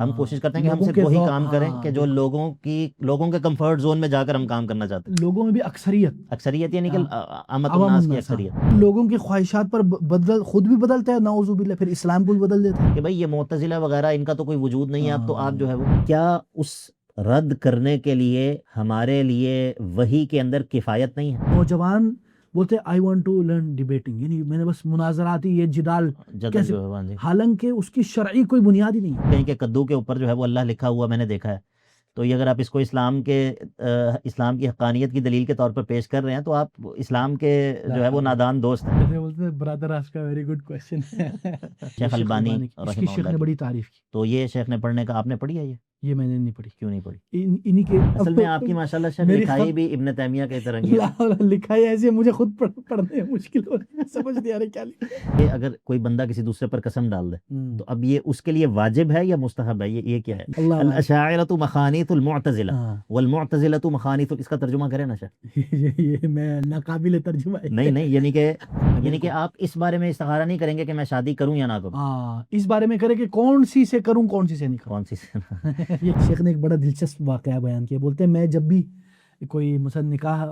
ہم کوشش کرتے ہیں کہ ہم صرف وہی کام کریں کہ جو لوگوں کے کمفرٹ زون میں جا کر ہم کام کرنا چاہتے ہیں. لوگوں میں بھی اکثریت یعنی کہ عامت الناس کی اکثریت لوگوں کی خواہشات پر خود بھی بدلتے ہیں، نعوذ باللہ، پھر اسلام کو بھی بدل دیتے ہیں کہ بھائی یہ معتزلہ وغیرہ ان کا تو کوئی وجود نہیں ہے، اب تو آپ جو ہے وہ کیا اس رد کرنے کے لیے ہمارے لیے وحی کے اندر کفایت نہیں ہے. نوجوان بولتے I want to learn debating, یعنی میں نے بس مناظراتی یہ جدال کیسے، حالانکہ اس کی شرعی کوئی بنیاد ہی نہیں ہے. کہیں کہ کدو کے اوپر جو ہے وہ اللہ لکھا ہوا میں نے دیکھا ہے، تو یہ اگر آپ اس کو اسلام کی حقانیت کی دلیل کے طور پر پیش کر رہے ہیں تو آپ اسلام کے جو ہے وہ نادان دوست ہیں. جیسے بولتے ہیں برادر آج کا ویری گڈ کویسچن ہے. شیخ البانی اس کی شیخ نے بڑی تعریف کی. تو یہ شیخ نے پڑھنے کا آپ نے پڑھی ہے؟ یہ میں نے نہیں پڑھی. کیوں نہیں پڑھی؟ انہی کے اصل میں آپ کی ماشاءاللہ شیخ لکھائی بھی ابن تیمیہ کے طرح کی ہے. لکھائی ایسی ہے مجھے خود پڑھنے مشکل ہو رہی ہے، سمجھ نہیں آ رہی کیا لکھا ہے. اگر کوئی بندہ کسی دوسرے پر قسم ڈال دے تو اب یہ اس کے لیے واجب ہے یا مستحب ہے؟ یہ کیا ہے؟ الاشاعرۃ مخانیث المعتزلہ والمعتزلۃ مخانیث، اس کا ترجمہ کریں نا شیخ. یہ میں ناقابل ترجمہ نہیں یعنی کہ آپ اس بارے میں استخارہ نہیں کریں گے کہ میں شادی کروں یا نہ کروں. اس بارے میں کریں کہ کون سی سے کروں کون سی سے نہیں کروں. کون سی سے یہ شیخ نے ایک بڑا دلچسپ واقعہ بیان کیا. بولتے ہیں میں جب بھی کوئی مثلا نکاح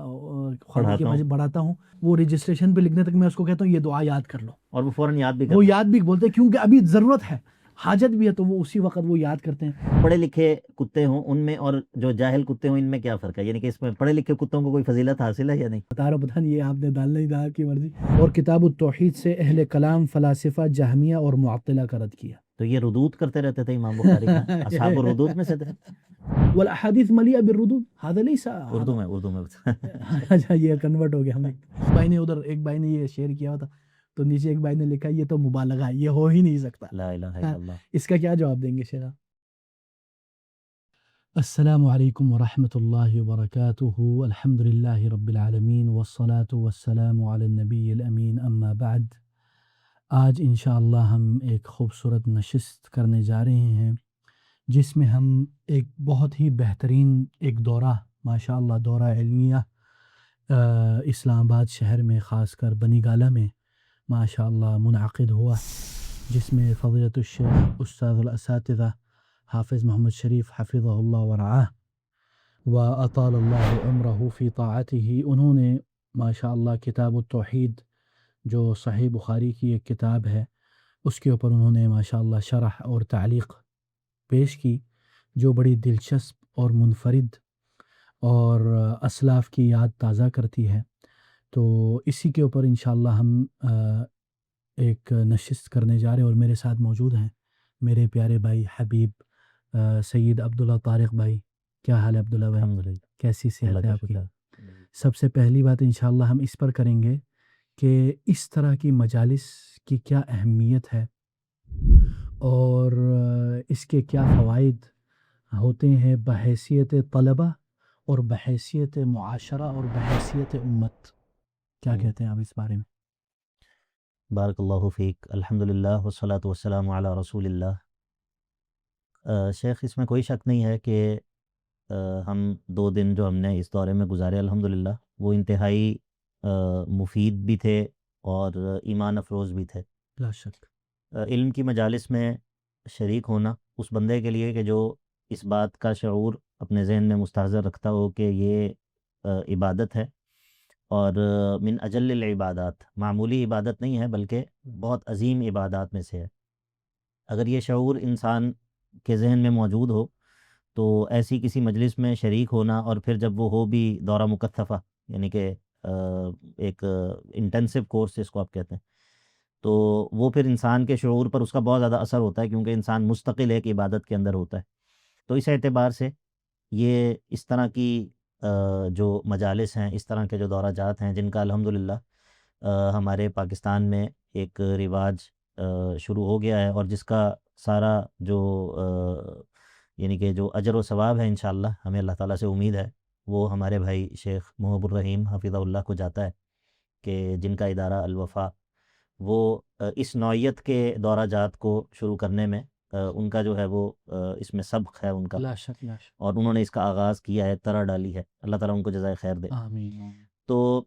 بڑھاتا ہوں، وہ رجسٹریشن پہ لکھنے تک میں اس کو کہتا ہوں یہ دعا یاد کر لو، اور وہ فوراً یاد بھی بولتے ہیں کیونکہ ابھی ضرورت ہے، حاجت بھی ہے، تو وہ اسی وقت وہ یاد کرتے ہیں. پڑھے لکھے کتے ہوں ان میں اور جو جاہل کتے ہوں ان میں کیا فرق ہے؟ یعنی کہ اس میں پڑھے لکھے کتوں کو کوئی فضیلت حاصل ہے یا نہیں؟ بتا رہا پتہ نہیں، یہ آپ نے ڈالنا ہی ڈال کی مرضی. اور کتاب التوحید سے اہل کلام، فلاسفہ، جہمیہ اور معطلہ کا رد کیا. تو یہ ردود کرتے رہتے تھے امام بخاری کا، اصحاب الردود میں سے تھے. والاحادیث ملیئہ بالردود، هذا ليس اردو میں اچھا یہ کنورٹ ہو گیا. ہمیں ایک بھائی نے یہ شیئر کیا تھا، تو نیچے ایک بھائی نے لکھا یہ تو مبالغہ ہے، یہ ہو ہی نہیں سکتا. لا الہ الا اللہ. اس کا کیا جواب دیں گے شیخ؟ السلام علیکم ورحمۃ اللہ وبرکاتہ. الحمد للہ رب العالمین والصلاة والسلام علی النبی الامین، اما بعد. آج انشاءاللہ ہم ایک خوبصورت نشست کرنے جا رہے ہیں جس میں ہم ایک بہت ہی بہترین ایک دورہ، ماشاءاللہ دورہ علمیہ اسلام آباد شہر میں، خاص کر بنی گالہ میں ماشاءاللہ منعقد ہوا، جس میں فضیلۃ الشیخ استاذ الاساتذہ حافظ محمد شریف حفظہ اللہ ورعاہ و اطال اللہ عمرہ فی طاعتہ، انہوں نے ماشاءاللہ کتاب التوحید جو صحیح بخاری کی ایک کتاب ہے اس کے اوپر انہوں نے ماشاءاللہ شرح اور تعلیق پیش کی، جو بڑی دلچسپ اور منفرد اور اسلاف کی یاد تازہ کرتی ہے. تو اسی کے اوپر انشاءاللہ ہم ایک نشست کرنے جا رہے ہیں، اور میرے ساتھ موجود ہیں میرے پیارے بھائی حبیب سید عبداللہ طارق بھائی. کیا حال ہے عبداللہ بھائی؟ الحمدللہ. کیسی صحت ہے آپ کی؟ سب سے پہلی بات انشاءاللہ ہم اس پر کریں گے کہ اس طرح کی مجالس کی کیا اہمیت ہے اور اس کے کیا فوائد ہوتے ہیں بحیثیت طلبہ اور بحیثیت معاشرہ اور بحیثیت امت. کیا کہتے ہیں آپ اس بارے میں؟ بارک اللہ فیک. الحمدللہ والصلاة والسلام علی رسول اللہ. شیخ اس میں کوئی شک نہیں ہے کہ ہم 2 دن جو ہم نے اس دورے میں گزارے الحمدللہ وہ انتہائی مفید بھی تھے اور ایمان افروز بھی تھے. لا شک. علم کی مجالس میں شریک ہونا اس بندے کے لیے کہ جو اس بات کا شعور اپنے ذہن میں مستحضر رکھتا ہو کہ یہ عبادت ہے، اور من اجل العبادات، معمولی عبادت نہیں ہے بلکہ بہت عظیم عبادات میں سے ہے. اگر یہ شعور انسان کے ذہن میں موجود ہو تو ایسی کسی مجلس میں شریک ہونا، اور پھر جب وہ ہو بھی دورہ مکثفہ، یعنی کہ ایک انٹینسو کورس اس کو آپ کہتے ہیں، تو وہ پھر انسان کے شعور پر اس کا بہت زیادہ اثر ہوتا ہے، کیونکہ انسان مستقل ایک عبادت کے اندر ہوتا ہے. تو اس اعتبار سے یہ اس طرح کی جو مجالس ہیں، اس طرح کے جو دورہ جات ہیں، جن کا الحمدللہ ہمارے پاکستان میں ایک رواج شروع ہو گیا ہے، اور جس کا سارا جو یعنی کہ جو اجر و ثواب ہے انشاءاللہ ہمیں اللہ تعالیٰ سے امید ہے وہ ہمارے بھائی شیخ محب الرحیم حفظہ اللہ کو جاتا ہے، کہ جن کا ادارہ الوفا وہ اس نوعیت کے دورہ جات کو شروع کرنے میں ان کا جو ہے وہ اس میں سبق ہے ان کا. لا شک. اور انہوں نے اس کا آغاز کیا ہے، طرح ڈالی ہے. اللہ تعالیٰ ان کو جزائے خیر دے. آمین. تو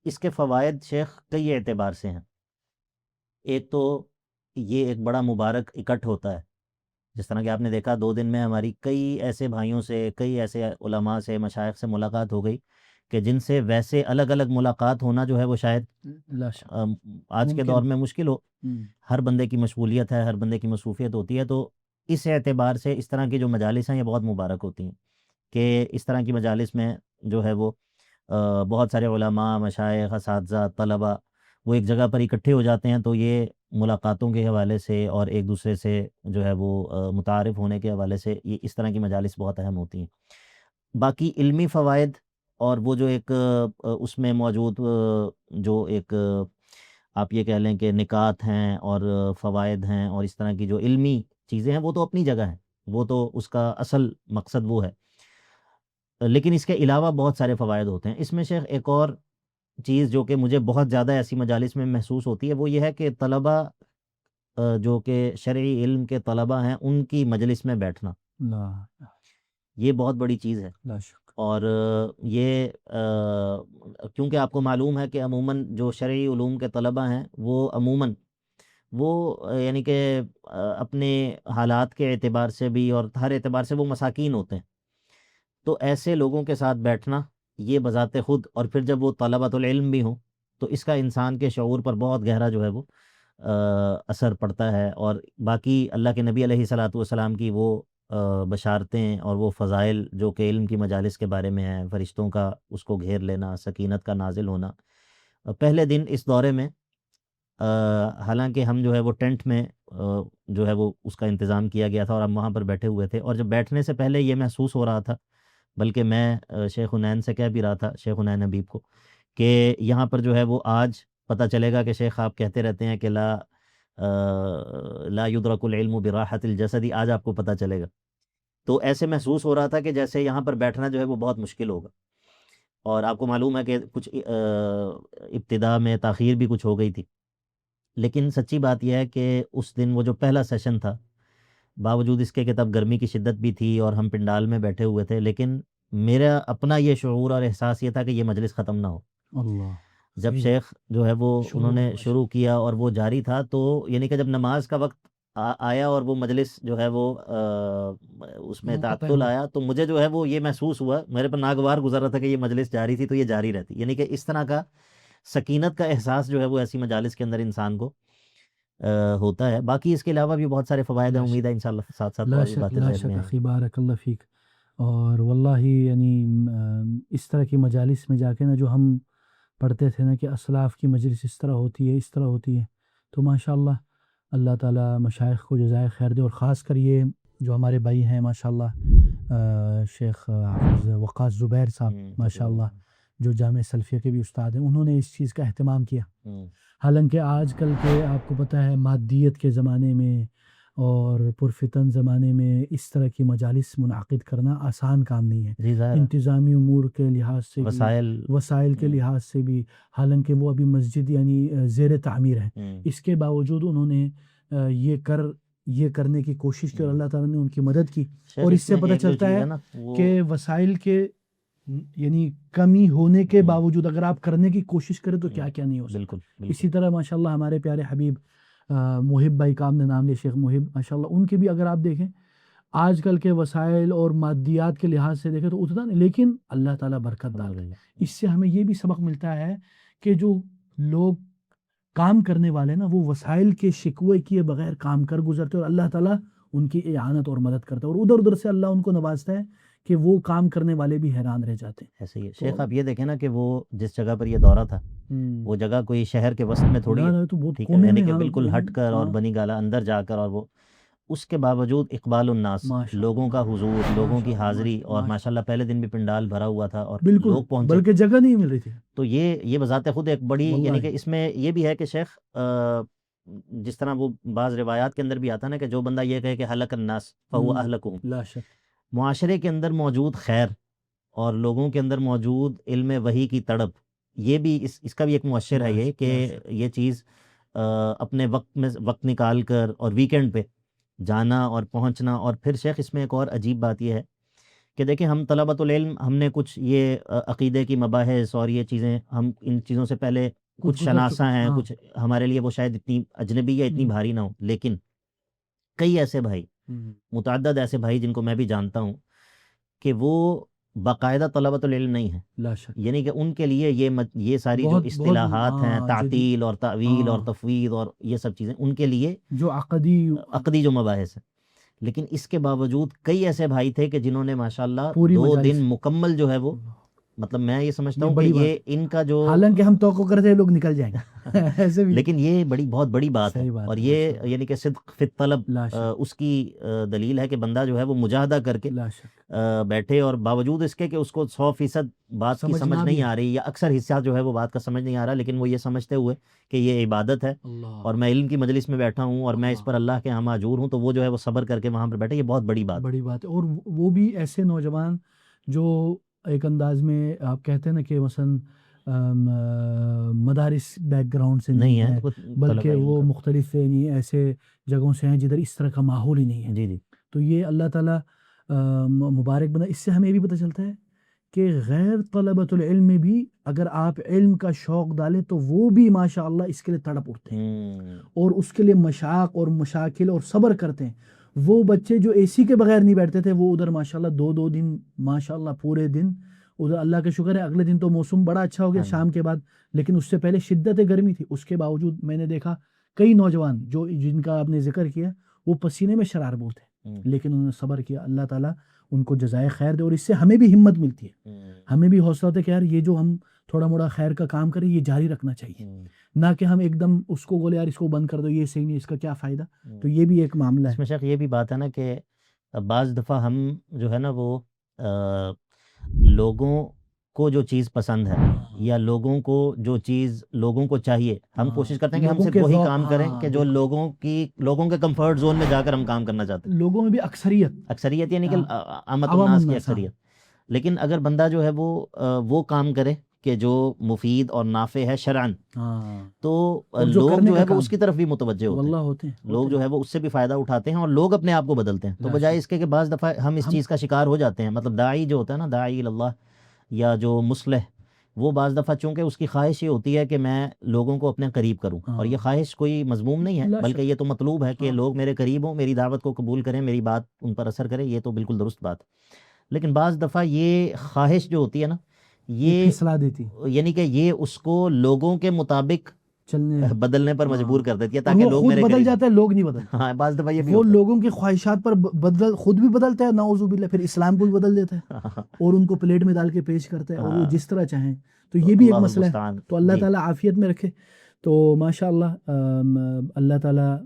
اس کے فوائد شیخ کئی اعتبار سے ہیں. ایک تو یہ ایک بڑا مبارک اکٹھ ہوتا ہے جس طرح کہ آپ نے دیکھا 2 دن میں ہماری کئی ایسے بھائیوں سے، کئی ایسے علماء سے، مشائخ سے ملاقات ہو گئی کہ جن سے ویسے الگ الگ ملاقات ہونا جو ہے وہ شاید لا شک آج کے ممکن دور میں مشکل ہو. ہر بندے کی مشغولیت ہے، ہر بندے کی مصروفیت ہوتی ہے، تو اس اعتبار سے اس طرح کی جو مجالس ہیں یہ بہت مبارک ہوتی ہیں کہ اس طرح کی مجالس میں جو ہے وہ بہت سارے علماء، مشائخ، اساتذہ، طلباء وہ ایک جگہ پر اکٹھے ہو جاتے ہیں، تو یہ ملاقاتوں کے حوالے سے اور ایک دوسرے سے جو ہے وہ متعارف ہونے کے حوالے سے یہ اس طرح کی مجالس بہت اہم ہوتی ہیں. باقی علمی فوائد اور وہ جو ایک اس میں موجود جو ایک آپ یہ کہہ لیں کہ نکات ہیں اور فوائد ہیں اور اس طرح کی جو علمی چیزیں ہیں وہ تو اپنی جگہ ہیں، وہ تو اس کا اصل مقصد وہ ہے، لیکن اس کے علاوہ بہت سارے فوائد ہوتے ہیں. اس میں شیخ ایک اور چیز جو کہ مجھے بہت زیادہ ایسی مجالس میں محسوس ہوتی ہے وہ یہ ہے کہ طلباء جو کہ شرعی علم کے طلباء ہیں ان کی مجلس میں بیٹھنا، لا یہ بہت بڑی چیز ہے. لا شک اور یہ کیونکہ آپ کو معلوم ہے کہ عموماً جو شرعی علوم کے طلباء ہیں وہ عموماً وہ یعنی کہ اپنے حالات کے اعتبار سے بھی اور ہر اعتبار سے وہ مساکین ہوتے ہیں، تو ایسے لوگوں کے ساتھ بیٹھنا یہ بذات خود، اور پھر جب وہ طلبۃ العلم بھی ہوں تو اس کا انسان کے شعور پر بہت گہرا جو ہے وہ اثر پڑتا ہے. اور باقی اللہ کے نبی علیہ الصلاۃ والسلام کی وہ بشارتیں اور وہ فضائل جو کہ علم کی مجالس کے بارے میں ہیں، فرشتوں کا اس کو گھیر لینا، سکینت کا نازل ہونا. پہلے دن اس دورے میں حالانکہ ہم جو ہے وہ ٹینٹ میں جو ہے وہ اس کا انتظام کیا گیا تھا اور ہم وہاں پر بیٹھے ہوئے تھے، اور جب بیٹھنے سے پہلے یہ محسوس ہو رہا تھا، بلکہ میں شیخ حنین سے کہہ بھی رہا تھا، شیخ حنین حبیب کو، کہ یہاں پر جو ہے وہ آج پتہ چلے گا کہ شیخ آپ کہتے رہتے ہیں کہ لا یدرک العلم براحت الجسد، آج آپ کو پتہ چلے گا. تو ایسے محسوس ہو رہا تھا کہ جیسے یہاں پر بیٹھنا جو ہے وہ بہت مشکل ہوگا. اور آپ کو معلوم ہے کہ کچھ ابتدا میں تاخیر بھی کچھ ہو گئی تھی، لیکن سچی بات یہ ہے کہ اس دن وہ جو پہلا سیشن تھا، باوجود اس کے کہ تب گرمی کی شدت بھی تھی اور ہم پنڈال میں بیٹھے ہوئے تھے، لیکن میرا اپنا یہ شعور اور احساس یہ تھا کہ یہ مجلس ختم نہ ہو. اللہ جب صحیح شیخ جو ہے وہ شروع انہوں نے ہوا شروع کیا اور وہ جاری تھا، تو یعنی کہ جب نماز کا وقت آیا اور وہ مجلس جو ہے وہ اس میں منقطع تعطل ہو آیا، تو مجھے جو ہے وہ یہ محسوس ہوا، میرے پر ناگوار گزر رہا تھا کہ یہ مجلس جاری تھی تو یہ جاری رہتی. یعنی کہ اس طرح کا سکینت کا احساس جو ہے وہ ایسی مجالس کے اندر انسان کو ہوتا ہے. باقی اس کے علاوہ بھی بہت سارے فوائد ہیں، لا امید ہے شک انشاءاللہ ساتھ ساتھ لا اور بھی شک باتیں لا ذہن میں شک آئیں. اخی بارک اللہ فیک. اور واللہ یعنی اس طرح کی مجالس میں جا کے نا جو ہم پڑھتے تھے نا کہ اسلاف کی مجلس اس طرح ہوتی ہے، اس طرح ہوتی ہے، تو ماشاءاللہ اللہ تعالیٰ مشائخ کو جزائے خیر دے. اور خاص کر یہ جو ہمارے بھائی ہیں ماشاءاللہ شیخ حافظ وقاص زبیر صاحب ماشاءاللہ جو جامعہ سلفیہ کے بھی استاد ہیں، انہوں نے اس چیز کا اہتمام کیا. حالانکہ آج کل کے آپ کو پتہ ہے مادیت کے زمانے میں اور پرفتن زمانے میں اس طرح کی مجالس منعقد کرنا آسان کام نہیں ہے، جی ظاہر انتظامی امور کے لحاظ سے بھی، وسائل کے لحاظ سے بھی. حالانکہ وہ ابھی مسجد یعنی زیر تعمیر ہے، اس کے باوجود انہوں نے یہ کرنے کی کوشش کی اور اللہ تعالیٰ نے ان کی مدد کی. اور اس سے پتہ چلتا ہے کہ وسائل کے یعنی کمی ہونے کے باوجود اگر آپ کرنے کی کوشش کریں تو کیا کیا نہیں ہو سکتا. اسی طرح ماشاءاللہ ہمارے پیارے حبیب محب بھائی کام نے نام لیا، شیخ محب ماشاءاللہ، ان کے بھی اگر آپ دیکھیں آج کل کے وسائل اور مادیات کے لحاظ سے دیکھیں تو اتنا نہیں، لیکن اللہ تعالیٰ برکت ڈال رہی ہے. اس سے ہمیں یہ بھی سبق ملتا ہے کہ جو لوگ کام کرنے والے نا وہ وسائل کے شکوے کیے بغیر کام کر گزرتے اور اللہ تعالیٰ ان کی اعانت اور مدد کرتا ہے، اور ادھر سے اللہ ان کو نوازتا ہے کہ وہ کام کرنے والے بھی حیران رہ جاتے ہیں. ایسے ہی شیخ آپ یہ دیکھیں نا کہ وہ جس جگہ پر یہ دورہ تھا وہ جگہ کوئی شہر کے وسط میں تھوڑی ہے، ٹھیک ہے، یعنی کہ بالکل ہٹ کر اور بنی گالا اندر جا کر، اور وہ اس کے باوجود اقبال الناس، لوگوں کا حضور، لوگوں کی حاضری، اور ماشاءاللہ پہلے دن بھی پنڈال بھرا ہوا تھا اور لوگ پہنچے، بلکہ جگہ نہیں مل رہی تھی. تو یہ بذات خود ایک بڑی، یعنی کہ اس میں یہ بھی ہے کہ شیخ جس طرح وہ بعض روایات کے اندر بھی آتا نا کہ جو بندہ یہ کہے کہ ہلک الناس فہو اہلکہم، لا شک معاشرے کے اندر موجود خیر اور لوگوں کے اندر موجود علم وحی کی تڑپ، یہ بھی اس کا بھی ایک مؤشر ہے یہ کہ یہ چیز اپنے وقت نکال کر اور ویکنڈ پہ جانا اور پہنچنا. اور پھر شیخ اس میں ایک اور عجیب بات یہ ہے کہ دیکھیں ہم طلبۃ العلم، ہم نے کچھ یہ عقیدے کی مباحث اور یہ چیزیں، ہم ان چیزوں سے پہلے کچھ شناسہ ہیں، کچھ ہمارے لیے وہ شاید اتنی اجنبی یا اتنی بھاری نہ ہو، لیکن کئی ایسے بھائی متعدد ایسے بھائی جن کو میں بھی جانتا ہوں کہ وہ باقاعدہ طلبۃ العلم نہیں ہیں، لا شک، یعنی کہ ان کے لیے یہ ساری جو بہت اصطلاحات ہیں، جدید، تعطیل اور تعویل اور ہاں، تفویض اور یہ سب چیزیں ان کے لیے جو عقدی جو مباحث ہیں. لیکن اس کے باوجود کئی ایسے بھائی تھے کہ جنہوں نے ماشاءاللہ پوری 2 مجالس، دن مکمل جو ہے وہ، مطلب میں یہ سمجھتا یہ ہوں کہ بڑی بات، یہ ان کا جو حالانکہ ہم توقع کرتے ہیں لوگ نکل جائیں گے ایسے بھی، لیکن یہ بہت بڑی بات ہے، صحیح بات اور ہے، یہ ماشاء اللہ، یعنی کہ صدق فی الطلب لا شک، اس کی دلیل ہے کہ بندہ جو ہے وہ مجاہدہ کر کے لا شک، بیٹھے، اور باوجود اس کے کہ اس کو 100% بات کی سمجھ سمجھنا بھی نہیں ہے، آ رہی، یا اکثر حصہ جو ہے وہ بات کا سمجھ نہیں آ رہا، لیکن وہ یہ سمجھتے ہوئے کہ یہ عبادت ہے اللہ، اور میں علم کی مجلس میں بیٹھا ہوں اور میں اس پر اللہ کے ہاں معجور ہوں، تو وہ جو ہے وہ صبر کر کے وہاں پر بیٹھے. یہ بہت بڑی بات ہے. بڑی بات ہے. اور وہ بھی ایسے نوجوان جو ایک انداز میں آپ کہتے ہیں نا کہ مثلا مدارس بیک گراؤنڈ سے نہیں ہے، بلکہ وہ مختلف ایسے جگہوں سے ہیں جدھر اس طرح کا ماحول ہی نہیں ہے. جی جی، تو یہ اللہ تعالیٰ مبارک بنا. اس سے ہمیں یہ بھی پتہ چلتا ہے کہ غیر طلبۃ العلم میں بھی اگر آپ علم کا شوق ڈالیں تو وہ بھی ماشاء اللہ اس کے لیے تڑپ اٹھتے ہیں اور اس کے لیے مشاق اور مشاکل اور صبر کرتے ہیں. وہ بچے جو اے سی کے بغیر نہیں بیٹھتے تھے، وہ ادھر ماشاءاللہ 2 دن ماشاءاللہ پورے دن ادھر، اللہ کا شکر ہے اگلے دن تو موسم بڑا اچھا ہو گیا شام کے بعد، لیکن اس سے پہلے شدت گرمی تھی. اس کے باوجود میں نے دیکھا کئی نوجوان جن کا آپ نے ذکر کیا وہ پسینے میں شراربور تھے، لیکن انہوں نے صبر کیا. اللہ تعالیٰ ان کو جزائے خیر دے، اور اس سے ہمیں بھی ہمت ملتی ہے، ہمیں بھی حوصلہ ہوتا ہے کہ یار یہ جو ہم تھوڑا موڑا خیر کا کام کریں یہ جاری رکھنا چاہیے، نہ کہ ہم ایک دم اس کو بولے یار اس کو بند کر دو، یہ صحیح نہیں، اس کا کیا فائدہ. تو یہ بھی ایک معاملہ ہے. اس میں شیخ یہ بھی بات ہے نا کہ بعض دفعہ ہم جو ہے نا وہ لوگوں کو جو چیز پسند ہے یا لوگوں کو جو چیز لوگوں کو چاہیے، ہم کوشش کرتے ہیں کہ ہم صرف وہی کام کریں کہ جو لوگوں کے کمفرٹ زون میں جا کر ہم کام کرنا چاہتے ہیں. لوگوں میں بھی اکثریت یعنی کہ عامت الناس کی اکثریت. لیکن اگر بندہ جو ہے وہ کام کرے کہ جو مفید اور نافع ہے شرعاً، تو لوگ جو ہے وہ اس کی طرف بھی متوجہ ہوتے ہیں، لوگ جو ہے وہ اس سے بھی فائدہ اٹھاتے ہیں اور لوگ اپنے آپ کو بدلتے ہیں. تو بجائے اس کے کہ بعض دفعہ ہم اس چیز کا شکار ہو جاتے ہیں، مطلب داعی جو ہوتا ہے نا، داعی اللہ یا جو مصلح، وہ بعض دفعہ چونکہ اس کی خواہش یہ ہوتی ہے کہ میں لوگوں کو اپنے قریب کروں، اور یہ خواہش کوئی مذموم نہیں ہے بلکہ یہ تو مطلوب ہے کہ لوگ میرے قریب ہوں، میری دعوت کو قبول کریں، میری بات ان پر اثر کرے، یہ تو بالکل درست بات. لیکن بعض دفعہ یہ خواہش جو ہوتی ہے نا، یہ پھسلا دیتی، یعنی کہ یہ اس کو لوگوں کے مطابق چلنے بدلنے پر مجبور کر دیتی ہے تاکہ لوگ میرے بدل جاتا ہے، لوگ نہیں بدلتے. ہاں بعض دفعہ یہ بھی وہ لوگوں کی خواہشات پر خود بھی بدلتا ہے، نعوذ باللہ، پھر اسلام کو بھی بدل دیتا ہے اور ان کو پلیٹ میں ڈال کے پیش کرتا ہے اور وہ جس طرح چاہیں. تو یہ بھی ایک مسئلہ ہے. تو اللہ تعالیٰ عافیت میں رکھے. تو ماشاء اللہ اللہ تعالیٰ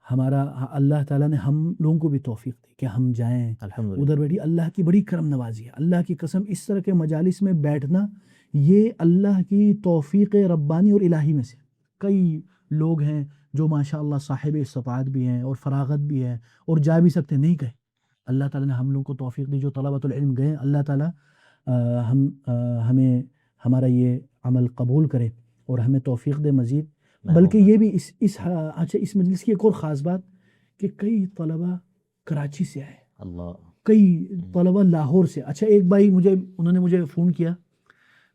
اللہ تعالیٰ نے ہم لوگوں کو بھی توفیق دی کہ ہم جائیں ادھر بیٹھی. اللہ کی بڑی کرم نوازی ہے، اللہ کی قسم. اس طرح کے مجالس میں بیٹھنا یہ اللہ کی توفیق ربانی اور الہی میں سے. کئی لوگ ہیں جو ماشاء اللہ صاحب استطاعت بھی ہیں اور فراغت بھی ہے اور جا بھی سکتے، نہیں گئے. اللہ تعالیٰ نے ہم لوگوں کو توفیق دی جو طلبۃ العلم گئے. اللہ تعالیٰ ہمیں ہمارا یہ عمل قبول کرے اور ہمیں توفیق دے مزید. بلکہ یہ بھی اس مجلس کی ایک اور خاص بات کہ کئی طلبہ کراچی سے آئے، کئی طلبہ لاہور سے. اچھا ایک بھائی انہوں نے مجھے فون کیا.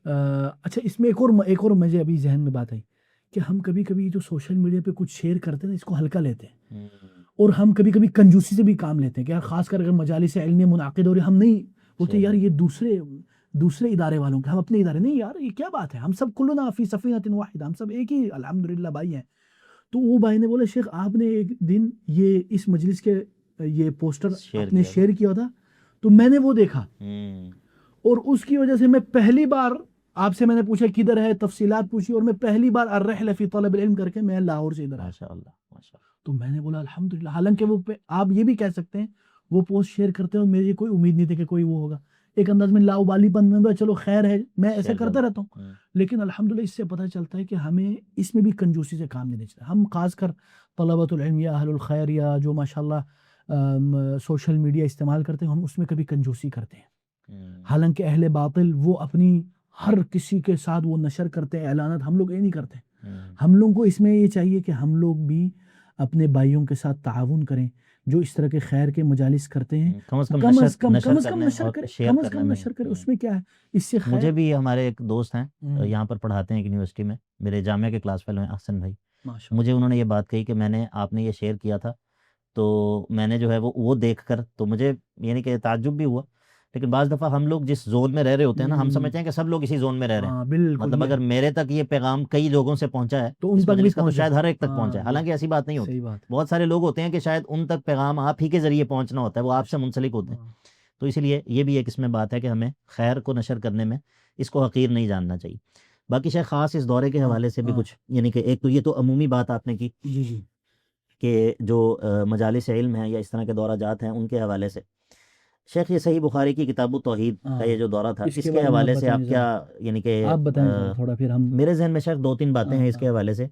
اچھا اس میں ایک اور مجھے ابھی ذہن میں بات آئی کہ ہم کبھی کبھی جو سوشل میڈیا پہ کچھ شیئر کرتے ہیں اس کو ہلکا لیتے ہیں، اور ہم کبھی کبھی کنجوسی سے بھی کام لیتے ہیں کہ یار خاص کر اگر مجالس علمیہ منعقد ہو رہی، ہم نہیں بولتے یار یہ دوسرے ادارے والوں کے، ہم اپنے ادارے نہیں. یار یہ کیا بات ہے، ہم سب کلنا فی صفینۃ واحدہ، ہم سب ایک ہی الحمدللہ بھائی ہیں. تو وہ بھائی نے بولا شیخ آپ نے ایک دن یہ اس مجلس کے یہ پوسٹر اپنے شیئر کیا تھا، تو میں نے وہ دیکھا اور اس کی وجہ سے میں پہلی بار آپ سے میں نے پوچھا کدھر ہے، تفصیلات پوچھی، اور میں پہلی بار الرحلہ فی طلب العلم کر کے میں لاہور سے ادھر آیا. تو میں نے بولا الحمدللہ. حالانکہ وہ آپ یہ بھی کہہ سکتے ہیں وہ پوسٹ شیئر کرتے ہیں اور میری کوئی امید نہیں تھی کہ کوئی وہ ہوگا. ایک انداز میں لاؤبالی پن میں چلو خیر ہے، میں ایسے کرتا رہتا ہوں. لیکن الحمدللہ اس سے پتہ چلتا ہے کہ ہمیں اس میں بھی کنجوسی سے کام نہیں چاہیے. ہم خاص کر طلبۃ العلم یا اہل الخیر یا جو ماشاءاللہ سوشل میڈیا استعمال کرتے ہیں، ہم اس میں کبھی کنجوسی کرتے ہیں. حالانکہ اہل باطل وہ اپنی ہر کسی کے ساتھ وہ نشر کرتے ہیں اعلانات، ہم لوگ یہ نہیں کرتے. ہم لوگوں کو اس میں یہ چاہیے کہ ہم لوگ بھی اپنے بھائیوں کے ساتھ تعاون کریں جو اس طرح کے خیر کے مجالس کرتے ہیں، کم از کم نشر کریں. اس میں کیا ہے، اس سے خیر. مجھے بھی ہمارے ایک دوست ہیں یہاں پر پڑھاتے ہیں ایک یونیورسٹی میں، میرے جامعہ کے کلاس فیلو ہیں احسن بھائی. مجھے انہوں نے یہ بات کہی کہ آپ نے یہ شیئر کیا تھا تو میں نے جو ہے وہ دیکھ کر تو مجھے یعنی کہ تعجب بھی ہوا. لیکن بعض دفعہ ہم لوگ جس زون میں رہ رہے ہوتے ہیں نا، ہم سمجھتے ہیں کہ سب لوگ اسی زون میں رہ رہے ہیں. بالکل مطلب اگر میرے تک یہ پیغام کئی لوگوں سے پہنچا ہے تو ان اس تک بھی مجلس کا، تو پہنچے. شاید ہر ایک تک پہنچا ہے. حالانکہ ایسی بات نہیں ہوتی. صحیح بات. بہت سارے لوگ ہوتے ہیں کہ شاید ان تک پیغام آپ ہی کے ذریعے پہنچنا ہوتا ہے، وہ آپ سے منسلک ہوتے ہیں. تو اسی لیے یہ بھی ایک اس میں بات ہے کہ ہمیں خیر کو نشر کرنے میں اس کو حقیر نہیں جاننا چاہیے. باقی شاید خاص اس دورے کے حوالے سے بھی کچھ، یعنی کہ ایک تو یہ تو عمومی بات آپ نے کی جی کہ جو مجالس علم ہیں یا اس طرح کے دورہ جات ہیں ان کے حوالے سے. شیخ یہ صحیح بخاری کی کتاب التوحید کا یہ جو دورہ تھا، اس کے حوالے سے آپ کیا، یعنی کہ آپ بتائیں تھوڑا، پھر ہم میرے ذہن میں شیخ 2-3 باتیں ہیں اس کے حوالے سے.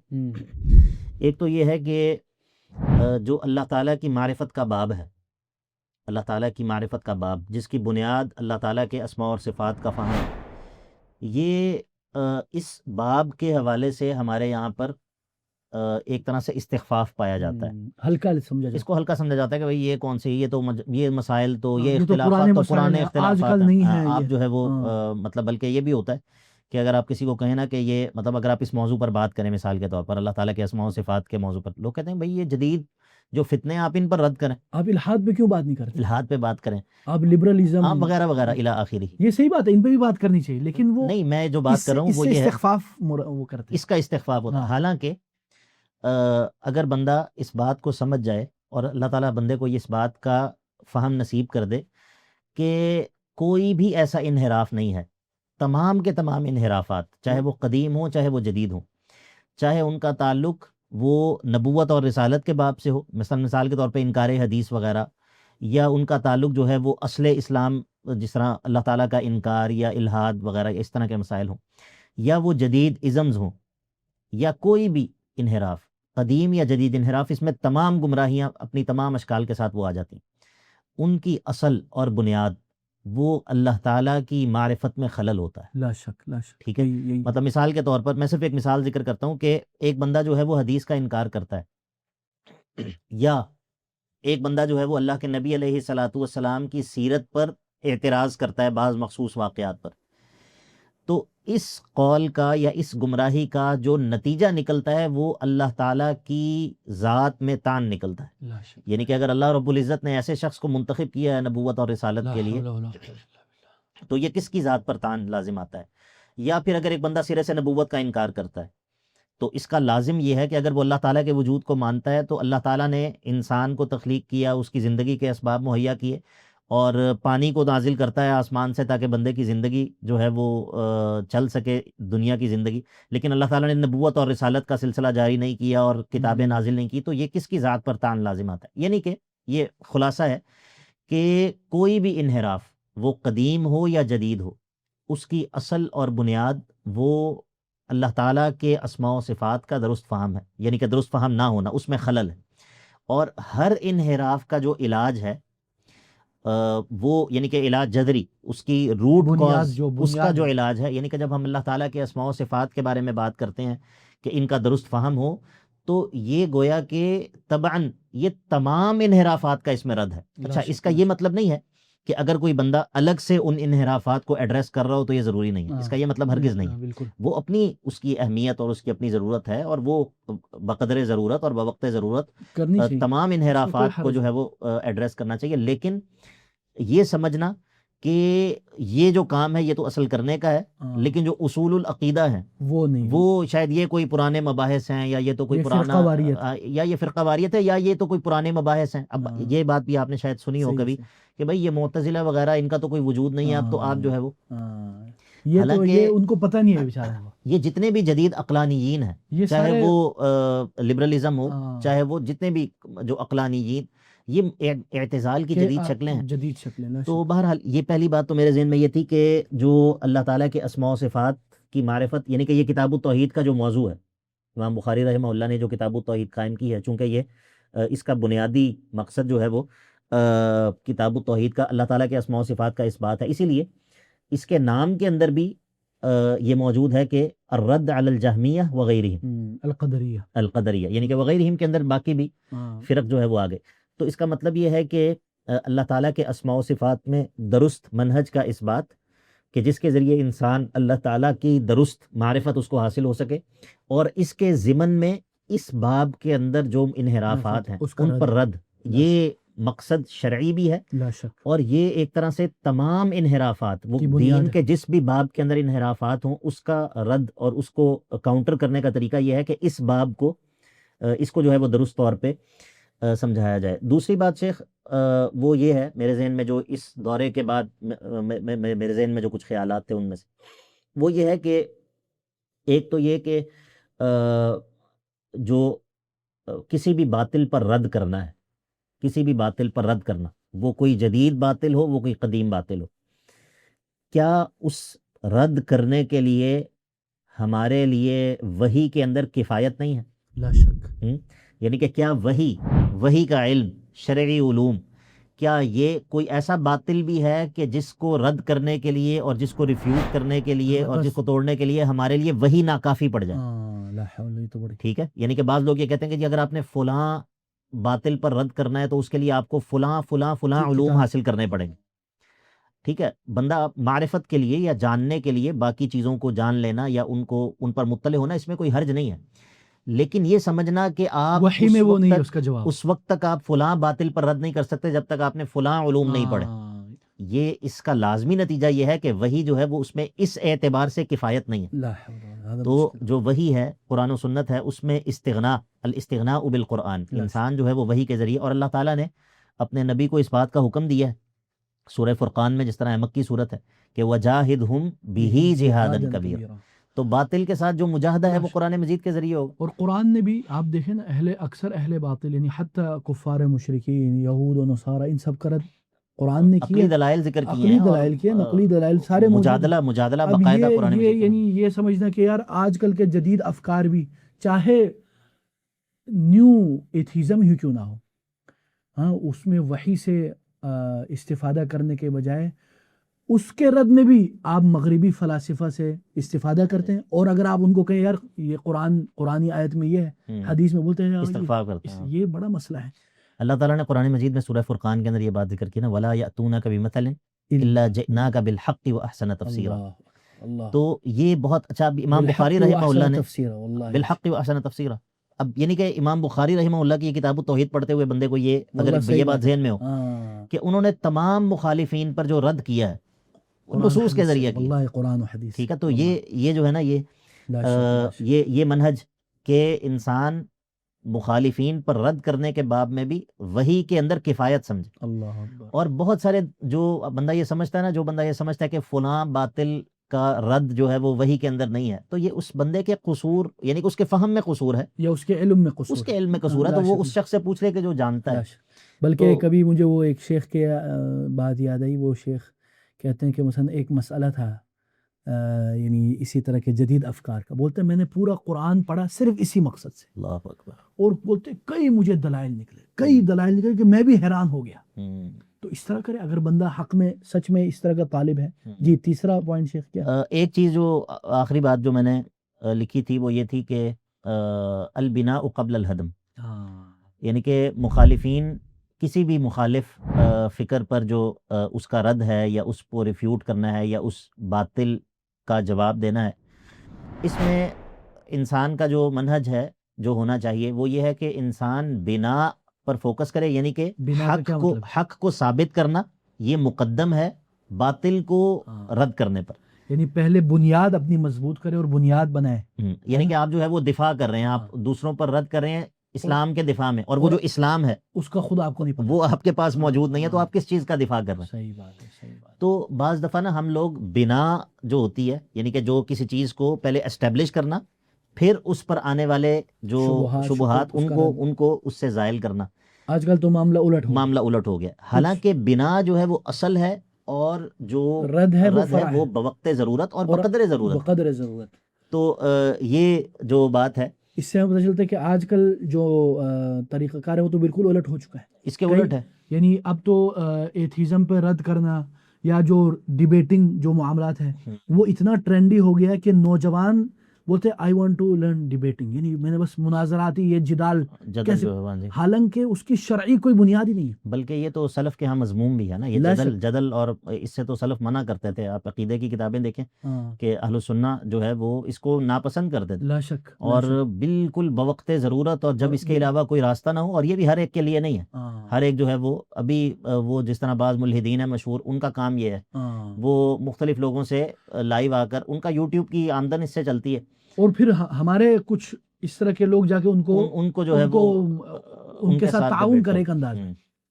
ایک تو یہ ہے کہ جو اللہ تعالیٰ کی معرفت کا باب ہے، اللہ تعالیٰ کی معرفت کا باب جس کی بنیاد اللہ تعالیٰ کے اسماء اور صفات کا فہم ہے، یہ اس باب کے حوالے سے ہمارے یہاں پر ایک طرح سے استخفاف پایا جاتا ہے. ہلکا سمجھا جاتا ہے. اس کو ہلکا سمجھا جاتا ہے کہ بھئی یہ کون سی، یہ تو یہ مسائل تو یہ یہ تو اختلافات تو پرانے آج اختلافات کل ہیں. نہیں ہے. آپ جو ہے وہ مطلب بلکہ یہ بھی ہوتا ہے کہ اگر آپ کسی کو کہیں نا کہ یہ مطلب اگر آپ اس موضوع پر بات کریں، مثال کے طور پر اللہ تعالیٰ کے اسماء و صفات کے موضوع پر، لوگ کہتے ہیں بھئی یہ جدید جو فتنے ہیں آپ ان پر رد کریں، آپ الحاد پہ کیوں بات نہیں کرتے، الحاد پہ بات کریں، آپ لبرلزم آپ وغیرہ وغیرہ الی آخری. یہ صحیح بات ہے، ان پہ بھی بات کرنی چاہیے، لیکن وہ نہیں، میں جو بات کر رہا ہوں وہ یہ ہے استخفاف وہ کرتے ہیں، اس کا استخفاف ہوتا ہے. حالانکہ اگر بندہ اس بات کو سمجھ جائے اور اللہ تعالیٰ بندے کو اس بات کا فہم نصیب کر دے کہ کوئی بھی ایسا انحراف نہیں ہے، تمام کے تمام انحرافات چاہے وہ قدیم ہوں چاہے وہ جدید ہوں، چاہے ان کا تعلق وہ نبوت اور رسالت کے باب سے ہو، مثال کے طور پہ انکار حدیث وغیرہ، یا ان کا تعلق جو ہے وہ اصل اسلام جس طرح اللہ تعالیٰ کا انکار یا الحاد وغیرہ اس طرح کے مسائل ہوں، یا وہ جدید ازمز ہوں، یا کوئی بھی انحراف قدیم یا جدید انحراف، اس میں تمام گمراہیاں اپنی تمام اشکال کے ساتھ وہ آ جاتی ہیں. ان کی اصل اور بنیاد وہ اللہ تعالیٰ کی معرفت میں خلل ہوتا ہے. لا شک لا شک. ٹھیک ہے، مطلب مثال کے طور پر میں صرف ایک مثال ذکر کرتا ہوں کہ ایک بندہ جو ہے وہ حدیث کا انکار کرتا ہے، یا ایک بندہ جو ہے وہ اللہ کے نبی علیہ الصلاۃ والسلام کی سیرت پر اعتراض کرتا ہے بعض مخصوص واقعات پر، تو اس قول کا یا اس گمراہی کا جو نتیجہ نکلتا ہے وہ اللہ تعالیٰ کی ذات میں تان نکلتا ہے. یعنی کہ اگر اللہ رب العزت نے ایسے شخص کو منتخب کیا ہے نبوت اور رسالت کے لیے تو یہ کس کی ذات پر تان لازم آتا ہے. یا پھر اگر ایک بندہ سرے سے نبوت کا انکار کرتا ہے تو اس کا لازم یہ ہے کہ اگر وہ اللہ تعالیٰ کے وجود کو مانتا ہے تو اللہ تعالیٰ نے انسان کو تخلیق کیا، اس کی زندگی کے اسباب مہیا کیے، اور پانی کو نازل کرتا ہے آسمان سے تاکہ بندے کی زندگی جو ہے وہ چل سکے، دنیا کی زندگی. لیکن اللہ تعالیٰ نے نبوت اور رسالت کا سلسلہ جاری نہیں کیا اور کتابیں نازل نہیں کی، تو یہ کس کی ذات پر تان لازم آتا ہے. یعنی کہ یہ خلاصہ ہے کہ کوئی بھی انحراف وہ قدیم ہو یا جدید ہو، اس کی اصل اور بنیاد وہ اللہ تعالیٰ کے اسماء و صفات کا درست فہم ہے، یعنی کہ درست فہم نہ ہونا، اس میں خلل ہے. اور ہر انحراف کا جو علاج ہے وہ یعنی کہ علاج جذری، اس کی روٹ کاز، اس کا جو علاج ہے، یعنی کہ جب ہم اللہ تعالیٰ کے اسماء و صفات کے بارے میں بات کرتے ہیں کہ ان کا درست فہم ہو، تو یہ گویا کہ طبعاً یہ تمام انحرافات کا اس میں رد ہے. اچھا، اس کا یہ مطلب نہیں ہے کہ اگر کوئی بندہ الگ سے ان انحرافات کو ایڈریس کر رہا ہو تو یہ ضروری نہیں ہے. اس کا یہ مطلب ہرگز نہیں ہے. وہ اپنی اس کی اہمیت اور اس کی اپنی ضرورت ہے، اور وہ بقدر ضرورت اور بوقت ضرورت تمام انحرافات کو جو ہے وہ ایڈریس کرنا چاہیے. لیکن یہ سمجھنا کہ یہ جو کام ہے یہ تو اصل کرنے کا ہے، لیکن جو اصول العقیدہ ہیں وہ نہیں، وہ شاید یہ کوئی پرانے مباحث ہیں، یا یہ تو کوئی پرانا، یا یہ فرقہ واریت ہے، یا یہ تو کوئی پرانے مباحث ہیں. اب یہ بات بھی آپ نے شاید سنی ہو کبھی کہ بھئی یہ معتزلہ وغیرہ ان کا تو کوئی وجود نہیں ہے، اب تو آپ جو ہے وہ، حالانکہ ان کو پتہ نہیں ہے بیچارہ. یہ جتنے بھی جدید عقلانیین ہیں، چاہے وہ لبرلزم ہو، چاہے وہ جتنے بھی جو عقلانیین، یہ اعتزال کی جدید شکلیں ہیں. تو بہرحال یہ پہلی بات تو میرے ذہن میں یہ تھی کہ جو اللہ تعالیٰ کے اسماء و صفات کی معرفت، یعنی کہ یہ کتاب التوحید کا جو موضوع ہے، امام بخاری رحمہ اللہ نے جو کتاب التوحید قائم کی ہے، چونکہ یہ اس کا بنیادی مقصد جو ہے وہ کتاب التوحید کا اللہ تعالیٰ کے اسماء و صفات کا اس بات ہے، اسی لیے اس کے نام کے اندر بھی یہ موجود ہے کہ الرد علی الجہمیہ وغیرہم، القدریہ، یعنی کہ وغیرہم کے اندر باقی بھی فرق جو ہے وہ آگے. تو اس کا مطلب یہ ہے کہ اللہ تعالیٰ کے اسماء و صفات میں درست منہج کا اس بات کہ جس کے ذریعے انسان اللہ تعالیٰ کی درست معرفت اس کو حاصل ہو سکے، اور اس کے ضمن میں اس باب کے اندر جو انحرافات ہیں ان پر رد یہ مقصد شرعی بھی ہے، لا شک، اور یہ ایک طرح سے تمام انحرافات، وہ کی بنیاد دین ہے۔ کے جس بھی باب کے اندر انحرافات ہوں اس کا رد اور اس کو کاؤنٹر کرنے کا طریقہ یہ ہے کہ اس باب کو اس کو جو ہے وہ درست طور پہ سمجھایا جائے۔ دوسری بات شیخ وہ یہ ہے میرے ذہن میں، جو اس دورے کے بعد میرے ذہن میں جو کچھ خیالات تھے ان میں سے وہ یہ ہے کہ ایک تو یہ کہ جو کسی بھی باطل پر رد کرنا ہے، کسی بھی باطل پر رد کرنا، وہ کوئی جدید باطل ہو، وہ کوئی قدیم باطل ہو، کیا اس رد کرنے کے لیے ہمارے لیے وحی کے اندر کفایت نہیں ہے؟ لا شک، یعنی کہ کیا وحی کا علم، شرعی علوم، کیا یہ کوئی ایسا باطل بھی ہے کہ جس کو رد کرنے کے لیے اور جس کو ریفیوٹ کرنے کے لیے اور جس کو توڑنے کے لیے ہمارے لیے وحی ناکافی پڑ جائے؟ لا حول، یہ تو بڑی، ٹھیک ہے، یعنی کہ بعض لوگ یہ کہتے ہیں کہ جی اگر آپ نے فلاں باطل پر رد کرنا ہے تو اس کے لیے آپ کو فلاں فلاں فلاں علوم حاصل کرنے پڑیں گے۔ ٹھیک ہے، بندہ معرفت کے لیے یا جاننے کے لیے باقی چیزوں کو جان لینا یا ان پر مطلع ہونا، اس میں کوئی حرج نہیں ہے، لیکن یہ سمجھنا کہ آپ وحی میں وہ نہیں ہے اس کا جواب، اس وقت تک آپ فلاں باطل پر رد نہیں کر سکتے جب تک آپ نے فلاں علوم نہیں پڑھے۔ یہ اس کا لازمی نتیجہ یہ ہے کہ وحی جو ہے وہ اس میں اس اعتبار سے کفایت نہیں ہے۔ لا حول، تو جو وحی ہے قرآن و سنت ہے، اس میں الاستغناء بالقرآن، انسان جو ہے وہ وحی کے ذریعے، اور اللہ تعالیٰ نے اپنے نبی کو اس بات کا حکم دیا ہے سورہ فرقان میں، جس طرح مکی صورت ہے کہ وَجَاهِدْهُمْ بِهِ جِهَادًا كَبِيرًا، تو باطل کے ساتھ جو مجاہدہ ہے وہ قرآن مجید کے ذریعے ہوگا۔ اور قرآن نے بھی آپ دیکھیں نا، اکثر اہل باطل یعنی حتی کفار مشرکین، یہود و نصارہ، ان سب کا رد قرآن نے کیا، عقلی دلائل ذکر کیے عقلی ہیں، دلائل کیے، نقلی دلائل سارے مجادلہ اب باقاعدہ قرآن یہ مجید یعنی یہ سمجھنا کہ یار آج کل کے جدید افکار بھی چاہے نیو ایتھیزم ہی کیوں نہ ہو، ہاں، اس میں وحی سے استفادہ کرنے کے بجائے اس کے رد میں بھی آپ مغربی فلاسفہ سے استفادہ کرتے ہیں، اور اگر آپ ان کو کہیں یار یہ قرآنی آیت میں یہ ہے، حدیث میں بولتے ہیں استغفار کرتے ہیں۔ یہ بڑا مسئلہ ہے۔ اللہ تعالیٰ نے قرآن مجید میں سورہ فرقان کے اندر یہ بات ذکر کی نا، وَلَا يَأْتُونَكَ بِمَثَلٍ إِلَّا جِئْنَاكَ بِالْحَقِّ وَأَحْسَنَ تَفْسِيرًا، تو یہ بہت اچھا امام بخاری رحمہ اللہ نے بالحق وأحسن تفسیرا، اب یعنی کہ امام بخاری رحمہ اللہ کی یہ کتاب التوحید پڑھتے ہوئے بندے کو یہ اگر یہ بات ذہن میں ہو کہ انہوں نے تمام مخالفین پر جو رد کیا ہے نصوص کے ذریعے کیا، واللہ قرآن و حدیث، ٹھیک ہے، تو یہ جو ہے نا یہ منہج کہ انسان مخالفین پر رد کرنے کے باب میں بھی وحی کے اندر کفایت سمجھے۔ اللہ اکبر۔ اور بہت سارے جو بندہ یہ سمجھتا ہے نا، جو بندہ یہ سمجھتا ہے کہ فلاں باطل کا رد جو ہے وہ وحی کے اندر نہیں ہے، تو یہ اس بندے کے قصور، یعنی کہ اس کے فہم میں قصور ہے یا اس کے علم میں قصور، اس کے علم میں قصور ہے، تو وہ اس شخص سے پوچھ لے کہ جو جانتا ہے۔ بلکہ کبھی مجھے وہ ایک شیخ کے بات یاد آئی، وہ شیخ کہتے ہیں کہ مثلا ایک مسئلہ تھا یعنی اسی طرح کے جدید افکار کا، بولتے ہیں میں نے پورا قرآن پڑھا صرف اسی مقصد سے، اللہ اکبر، اور بولتے کئی مجھے دلائل نکلے کہ میں بھی حیران ہو گیا۔ تو اس طرح کرے اگر بندہ حق میں سچ میں اس طرح کا طالب ہے۔ جی تیسرا پوائنٹ شیخ کیا؟ ایک چیز جو آخری بات جو میں نے لکھی تھی وہ یہ تھی کہ البناء قبل الہدم، یعنی کہ مخالفین، کسی بھی مخالف فکر پر جو اس کا رد ہے یا اس کو ریفیوٹ کرنا ہے یا اس باطل کا جواب دینا ہے، اس میں انسان کا جو منہج ہے جو ہونا چاہیے وہ یہ ہے کہ انسان بنا پر فوکس کرے، یعنی کہ حق کو ثابت کرنا یہ مقدم ہے باطل کو رد کرنے پر، یعنی پہلے بنیاد اپنی مضبوط کرے اور بنیاد بنائے، یعنی کہ آپ جو ہے وہ دفاع کر رہے ہیں، آپ دوسروں پر رد کر رہے ہیں اسلام کے دفاع میں، اور وہ جو اسلام ہے اس کا خود آپ کو نہیں پتہ، وہ آپ کے پاس موجود نہیں ہے، تو آپ کس چیز کا دفاع کر رہے ہیں؟ صحیح بات ہے، صحیح بات۔ تو بعض دفعہ نا ہم لوگ بنا جو ہوتی ہے، یعنی کہ جو کسی چیز کو پہلے اسٹیبلش کرنا، پھر اس پر آنے والے جو شبہات ان کو اس سے زائل کرنا، آج کل تو معاملہ الٹ ہو گیا، حالانکہ بنا جو ہے وہ اصل ہے، اور جو رد ہے وہ بوقت ضرورت اور بقدر ضرورت۔ تو یہ جو بات ہے اس سے ہمیں پتہ چلتا ہے کہ آج کل جو طریقہ کار ہے وہ تو بالکل الٹ ہو چکا ہے، اس کے الٹ ہے، یعنی اب تو ایتھیزم پہ رد کرنا یا جو ڈیبیٹنگ جو معاملات ہیں وہ اتنا ٹرینڈی ہو گیا ہے کہ نوجوان بولتے I want to learn debating, یعنی میں نے بس مناظراتی یہ جدال کیسے، جو ہے حالانکہ اس کی شرعی کوئی بنیاد ہی نہیں ہے، بلکہ یہ تو سلف کے ہاں مضمون بھی ہے نا، یہ جدل اور اس سے تو سلف منع کرتے تھے. آپ عقیدے کی کتابیں دیکھیں کہ اہل السنہ جو ہے وہ اس کو ناپسند کرتے تھے، لا شک، اور بالکل بوقت ضرورت، اور جب اس کے علاوہ کوئی راستہ نہ ہو. اور یہ بھی ہر ایک کے لیے نہیں ہے، ہر ایک جو ہے وہ ابھی وہ جس طرح بعض ملحدین ہیں مشہور، ان کا کام یہ ہے وہ مختلف لوگوں سے لائیو آ کر، ان کا یوٹیوب کی آمدن اس سے چلتی ہے، اور پھر ہمارے کچھ اس طرح کے لوگ جا کے ان کو جو ہے وہ ان کے ساتھ تعاون کرے ایک انداز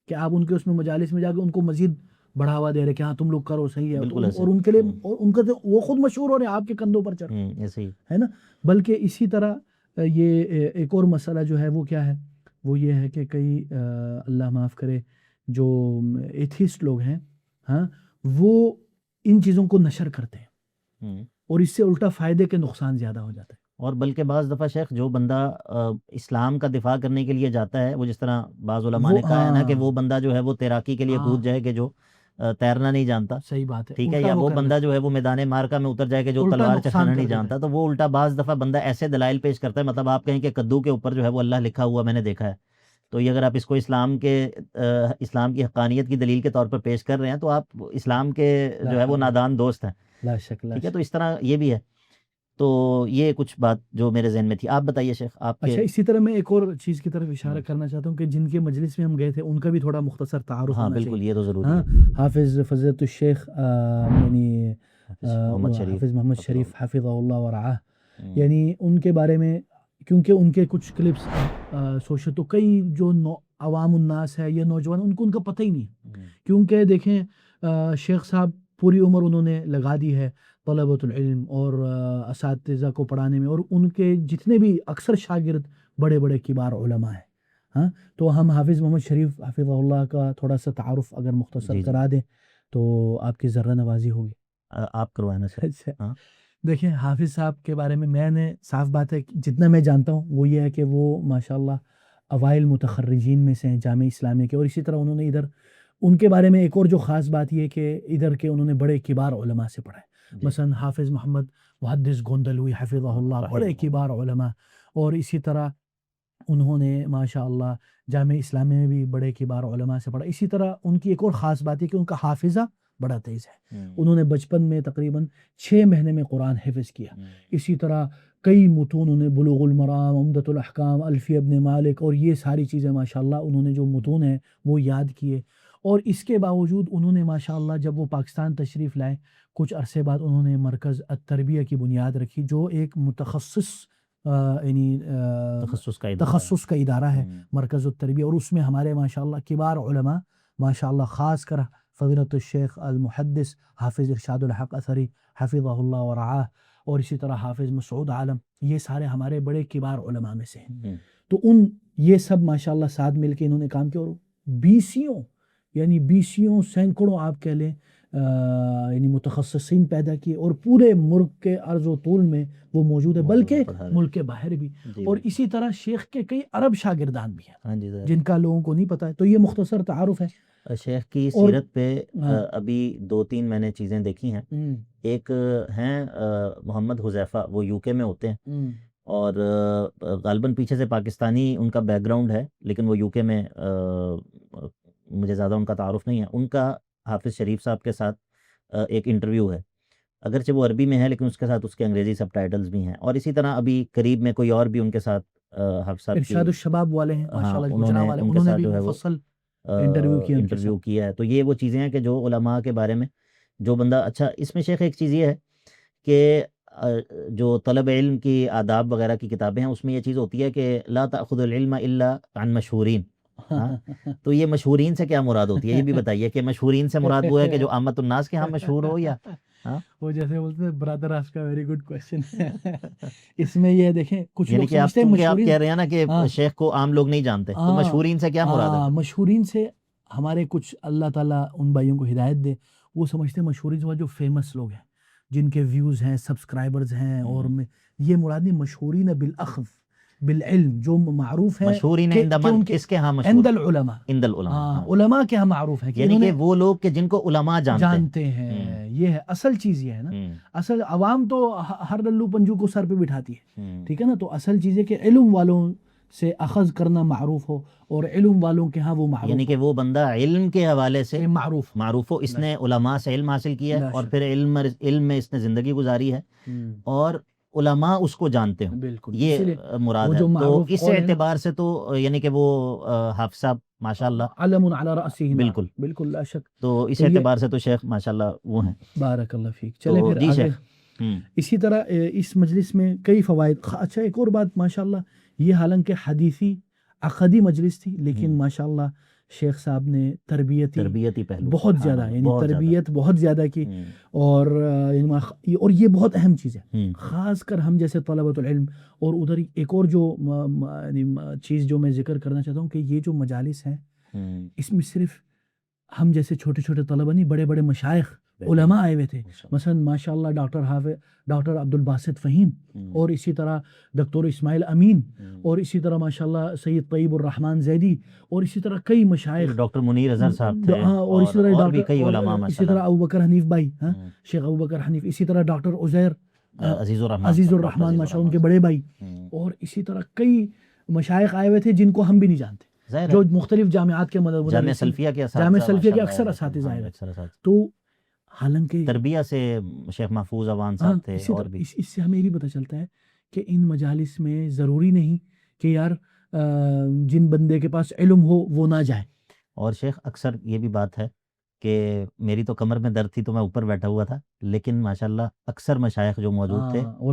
کہ آپ ان کے اس میں مجالس میں جا کے ان کو مزید بڑھاوا دے رہے کہ ہاں تم لوگ کرو صحیح ہے، اور ان کے لیے ان کا وہ خود مشہور ہو رہے ہیں آپ کے کندھوں پر چڑھ، ایسے ہی ہے نا. بلکہ اسی طرح یہ ایک اور مسئلہ جو ہے وہ کیا ہے، وہ یہ ہے کہ کئی اللہ معاف کرے جو ایتھیسٹ لوگ ہیں، ہاں وہ ان چیزوں کو نشر کرتے ہیں، اور اس سے الٹا فائدے کے نقصان زیادہ ہو جاتا ہے. اور بلکہ بعض دفعہ شیخ جو بندہ اسلام کا دفاع کرنے کے لیے جاتا ہے، وہ جس طرح بعض علماء نے کہا ہے نا کہ وہ بندہ جو ہے وہ تیراکی کے لیے کود جائے کہ جو تیرنا نہیں جانتا، صحیح بات ہے، ٹھیک ہے، یا وہ بندہ جو ہے وہ میدان معرکہ میں اتر جائے کہ جو تلوار چلانا نہیں جانتا، تو وہ الٹا بعض دفعہ بندہ ایسے دلائل پیش کرتا ہے، مطلب آپ کہیں کہ کدو کے اوپر جو ہے وہ اللہ لکھا ہوا میں نے دیکھا ہے، تو یہ اگر آپ اس کو اسلام کی حقانیت کی دلیل کے طور پر پیش کر رہے ہیں تو آپ اسلام کے جو ہے وہ نادان دوست ہیں، لا شک، ٹھیک ہے. تو اس طرح یہ بھی ہے. تو یہ کچھ بات جو میرے ذہن میں تھی. آپ بتائیے شیخ آپ کے. اچھا، اسی طرح میں ایک اور چیز کی طرف اشارہ کرنا چاہتا ہوں کہ جن کے مجلس میں ہم گئے تھے ان کا بھی تھوڑا مختصر تعارف ہاں ہونا بالکل، چاہیے. یہ تو ضروری ہاں، ہے. حافظ فضیلۃ الشیخ یعنی حافظ محمد شریف حفظہ اللہ ورعاہ، یعنی ان کے بارے میں کیونکہ ان کے کچھ کلپس سوشل، تو کئی جو عوام الناس ہے یا نوجوان ان کا پتہ ہی نہیں، کیونکہ دیکھیں شیخ صاحب پوری عمر انہوں نے لگا دی ہے طلبۃ العلم اور اساتذہ کو پڑھانے میں، اور ان کے جتنے بھی اکثر شاگرد بڑے بڑے کبار علماء ہیں. ہاں، تو ہم حافظ محمد شریف حفظہ اللہ کا تھوڑا سا تعارف اگر مختصر کرا دیں تو آپ کی ذرہ نوازی ہوگی. آپ کروانا سر. اچھا، دیکھیں حافظ صاحب کے بارے میں نے صاف بات ہے جتنا میں جانتا ہوں وہ یہ ہے کہ وہ ماشاءاللہ اوائل متخرجین میں سے ہیں جامعہ اسلامیہ کے، اور اسی طرح انہوں نے ادھر ان کے بارے میں ایک اور جو خاص بات یہ کہ ادھر کے انہوں نے بڑے کبار علماء سے پڑھا ہے. مثلا حافظ محمد محدث گوندلوی حفظہ اللہ، بڑے کبار علماء، اور اسی طرح انہوں نے ماشاءاللہ جامعہ اسلامیہ میں بھی بڑے کبار علماء سے پڑھا. اسی طرح ان کی ایک اور خاص بات ہے کہ ان کا حافظہ بڑا تیز ہے. انہوں نے بچپن میں تقریباً 6 مہینے میں قرآن حفظ کیا. اسی طرح کئی متون انہیں بلوغ المرام، عمدۃ الاحکام، الفیہ ابن مالک، اور یہ ساری چیزیں ماشاءاللہ انہوں نے جو متون ہیں وہ یاد کیے. اور اس کے باوجود انہوں نے ماشاءاللہ جب وہ پاکستان تشریف لائے کچھ عرصے بعد انہوں نے مرکز التربیہ کی بنیاد رکھی، جو ایک متخصص یعنی تخصص کا ادارہ ہے مرکز التربیہ، اور اس میں ہمارے ماشاءاللہ کبار علماء ماشاءاللہ، خاص کر فضیلۃ الشیخ المحدث حافظ ارشاد الحق اثری حفظہ اللہ ورعاہ، اور اسی طرح حافظ مسعود عالم، یہ سارے ہمارے بڑے کبار علماء میں سے ہیں. تو یہ سب ماشاءاللہ ساتھ مل کے انہوں نے کام کیا، اور بیسیوں سینکڑوں آپ کہہ لیں یعنی متخصصین پیدا کیے، اور پورے ملک کے عرض و طول میں وہ موجود ہے، بلکہ ملک کے باہر بھی. اور اسی طرح شیخ کے کئی عرب شاگردان بھی ہیں جن کا لوگوں کو نہیں پتہ ہے. تو یہ مختصر تعارف ہے شیخ کی سیرت پہ. ابھی 2-3 میں نے چیزیں دیکھی ہیں. ایک ہیں محمد حذیفہ، وہ یو کے میں ہوتے ہیں، اور غالباً پیچھے سے پاکستانی ان کا بیک گراؤنڈ ہے، لیکن وہ یو کے میں، مجھے زیادہ ان کا تعارف نہیں ہے. ان کا حافظ شریف صاحب کے ساتھ ایک انٹرویو ہے، اگرچہ وہ عربی میں ہے لیکن اس کے ساتھ اس کے انگریزی سب ٹائٹلز بھی ہیں. اور اسی طرح ابھی قریب میں کوئی اور بھی ان کے ساتھ حافظ صاحب ارشاد الشباب والے ہیں ماشاءاللہ، ان کے ساتھ جو ہے وہ مفصل انٹرویو کیا ہے. تو یہ وہ چیزیں ہیں کہ جو علماء کے بارے میں جو بندہ. اچھا، اس میں شیخ ایک چیز یہ ہے کہ جو طلب علم کی آداب وغیرہ کی کتابیں ہیں اس میں یہ چیز ہوتی ہے کہ لا تأخذ العلم الا عن مشہورین. تو یہ مشہورین سے کیا مراد ہوتی ہے، یہ بھی بتائیے کہ مشہورین سے مراد وہ ہے کہ جو عامت الناس کے ہاں مشہور ہو، یا وہ جیسے بولتے ہیں برادر آپ کا ویری گڈ کویسچن. اس میں یہ دیکھیں کچھ یعنی کہ آپ کہہ رہے ہیں نا کہ شیخ کو عام لوگ نہیں جانتے، تو مشہورین سے کیا مراد ہے؟ مشہورین سے ہمارے کچھ اللہ تعالیٰ ان بھائیوں کو ہدایت دے، وہ سمجھتے ہیں مشہورین سے جو فیمس لوگ ہیں، جن کے ویوز ہیں، سبسکرائبرز ہیں، اور یہ مراد نہیں. مشہورین بالاخذ بالعلم، جو معروف ہے مشہورین کس کے ہاں مشہور؟ عند العلماء، عند العلماء، علماء کے ہاں معروف ہے، یعنی کہ وہ لوگ کہ جن کو علماء جانتے ہیں. یہ ہے اصل چیز، یہ ہے نا. اصل عوام تو ہر للو پنجو کو سر پہ بٹھاتی ہے، ٹھیک ہے نا. تو اصل چیز ہے کہ علم والوں سے اخذ کرنا معروف ہو، اور علم والوں کے ہاں وہ معروف یعنی کہ وہ بندہ علم کے حوالے سے معروف ہو، اس نے علماء سے علم حاصل کیا ہے، لا اور شک. پھر علم میں اس نے زندگی گزاری ہے، اور علماء اس کو جانتے ہوں، بالکل. یہ مراد ہے. تو اس اعتبار سے تو یعنی کہ وہ حافظ صاحب ماشاء اللہ علم علی رأسہ، بالکل بالکل لا شک. تو اس اعتبار سے تو شیخ ماشاء اللہ وہ ہیں. بارک اللہ فیک. چلے پھر جی آگے. شیخ. اسی طرح اس مجلس میں کئی فوائد. اچھا ایک اور بات ماشاء اللہ، یہ حالانکہ حدیثی عقدی مجلس تھی، لیکن ماشاء اللہ شیخ صاحب نے تربیتی پہلو بہت زیادہ، یعنی تربیت بہت زیادہ کی. اور یہ بہت اہم چیز ہے، خاص کر ہم جیسے طلبۃ العلم. اور ادھر ایک اور جو چیز جو میں ذکر کرنا چاہتا ہوں کہ یہ جو مجالس ہیں، اس میں صرف ہم جیسے چھوٹے چھوٹے طلبہ نہیں، بڑے بڑے مشائخ علماء آئے ہوئے تھے. مثلا ماشاء اللہ ڈاکٹر عبد الباسط فہیم، اور اسی طرح ڈاکٹر اسماعیل امین، اور اسی طرح ماشاء اللہ سید طیب الرحمن زیدی، اور اسی طرح کئی مشائخ، ڈاکٹر منیر اظہر صاحب تھے، اور اسی طرح اور بھی کئی علماء اسی طرح ابوبکر حنیف بھائی، شیخ ابوبکر حنیف، اسی طرح ڈاکٹر عزیر عزیز الرحمن ماشاء اللہ ان کے بڑے بھائی، اور اسی طرح کئی مشائخ آئے ہوئے تھے جن کو ہم بھی نہیں جانتے، جو مختلف جامعات کے جامعہ سلفیہ کے اکثر اساتذہ آئے ہوئے. تو حالانکہ تربیہ سے شیخ محفوظ اوان صاحب تھے، اور بھی اس سے ہمیں یہ بھی پتہ چلتا ہے کہ ان مجالس میں ضروری نہیں کہ یار جن بندے کے پاس علم ہو وہ نہ جائے. اور شیخ اکثر یہ بھی بات ہے کہ میری تو کمر میں درد تھی تو میں اوپر بیٹھا ہوا تھا، لیکن ماشاءاللہ اکثر مشائخ جو موجود تھے وہ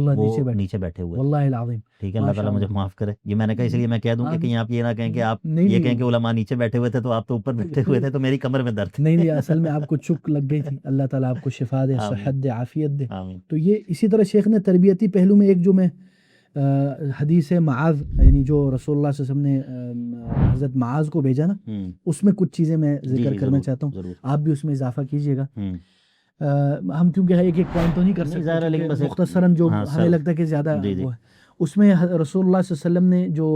نیچے بیٹھے ہوئے، واللہ العظیم. ٹھیک ہے، اللہ تعالیٰ مجھے معاف کرے. یہ میں نے کہا اس لیے میں کہہ دوں کہ کہیں آپ یہ نہ کہیں کہ آپ یہ کہیں کہ علماء نیچے بیٹھے ہوئے تھے تو آپ تو اوپر بیٹھے ہوئے تھے، تو میری کمر میں درد. نہیں اصل میں آپ کو چک لگ گئی تھی. اللہ تعالیٰ آپ کو شفا دے، صحت دے، عافیت دے. تو یہ اسی طرح شیخ نے تربیتی پہلو میں ایک جو میں حدیث معاذ، یعنی جو رسول اللہ صلی اللہ علیہ وسلم نے حضرت معاذ کو بھیجا نا، اس میں کچھ چیزیں میں ذکر کرنا چاہتا ہوں، آپ بھی اس میں اضافہ کیجیے گا. ہم کیونکہ ایک پوائنٹ تو نہیں کر سکتے، مختصراً جو ہمیں لگتا ہے کہ زیادہ وہ ہے. اس میں رسول اللہ صلی اللہ علیہ وسلم نے جو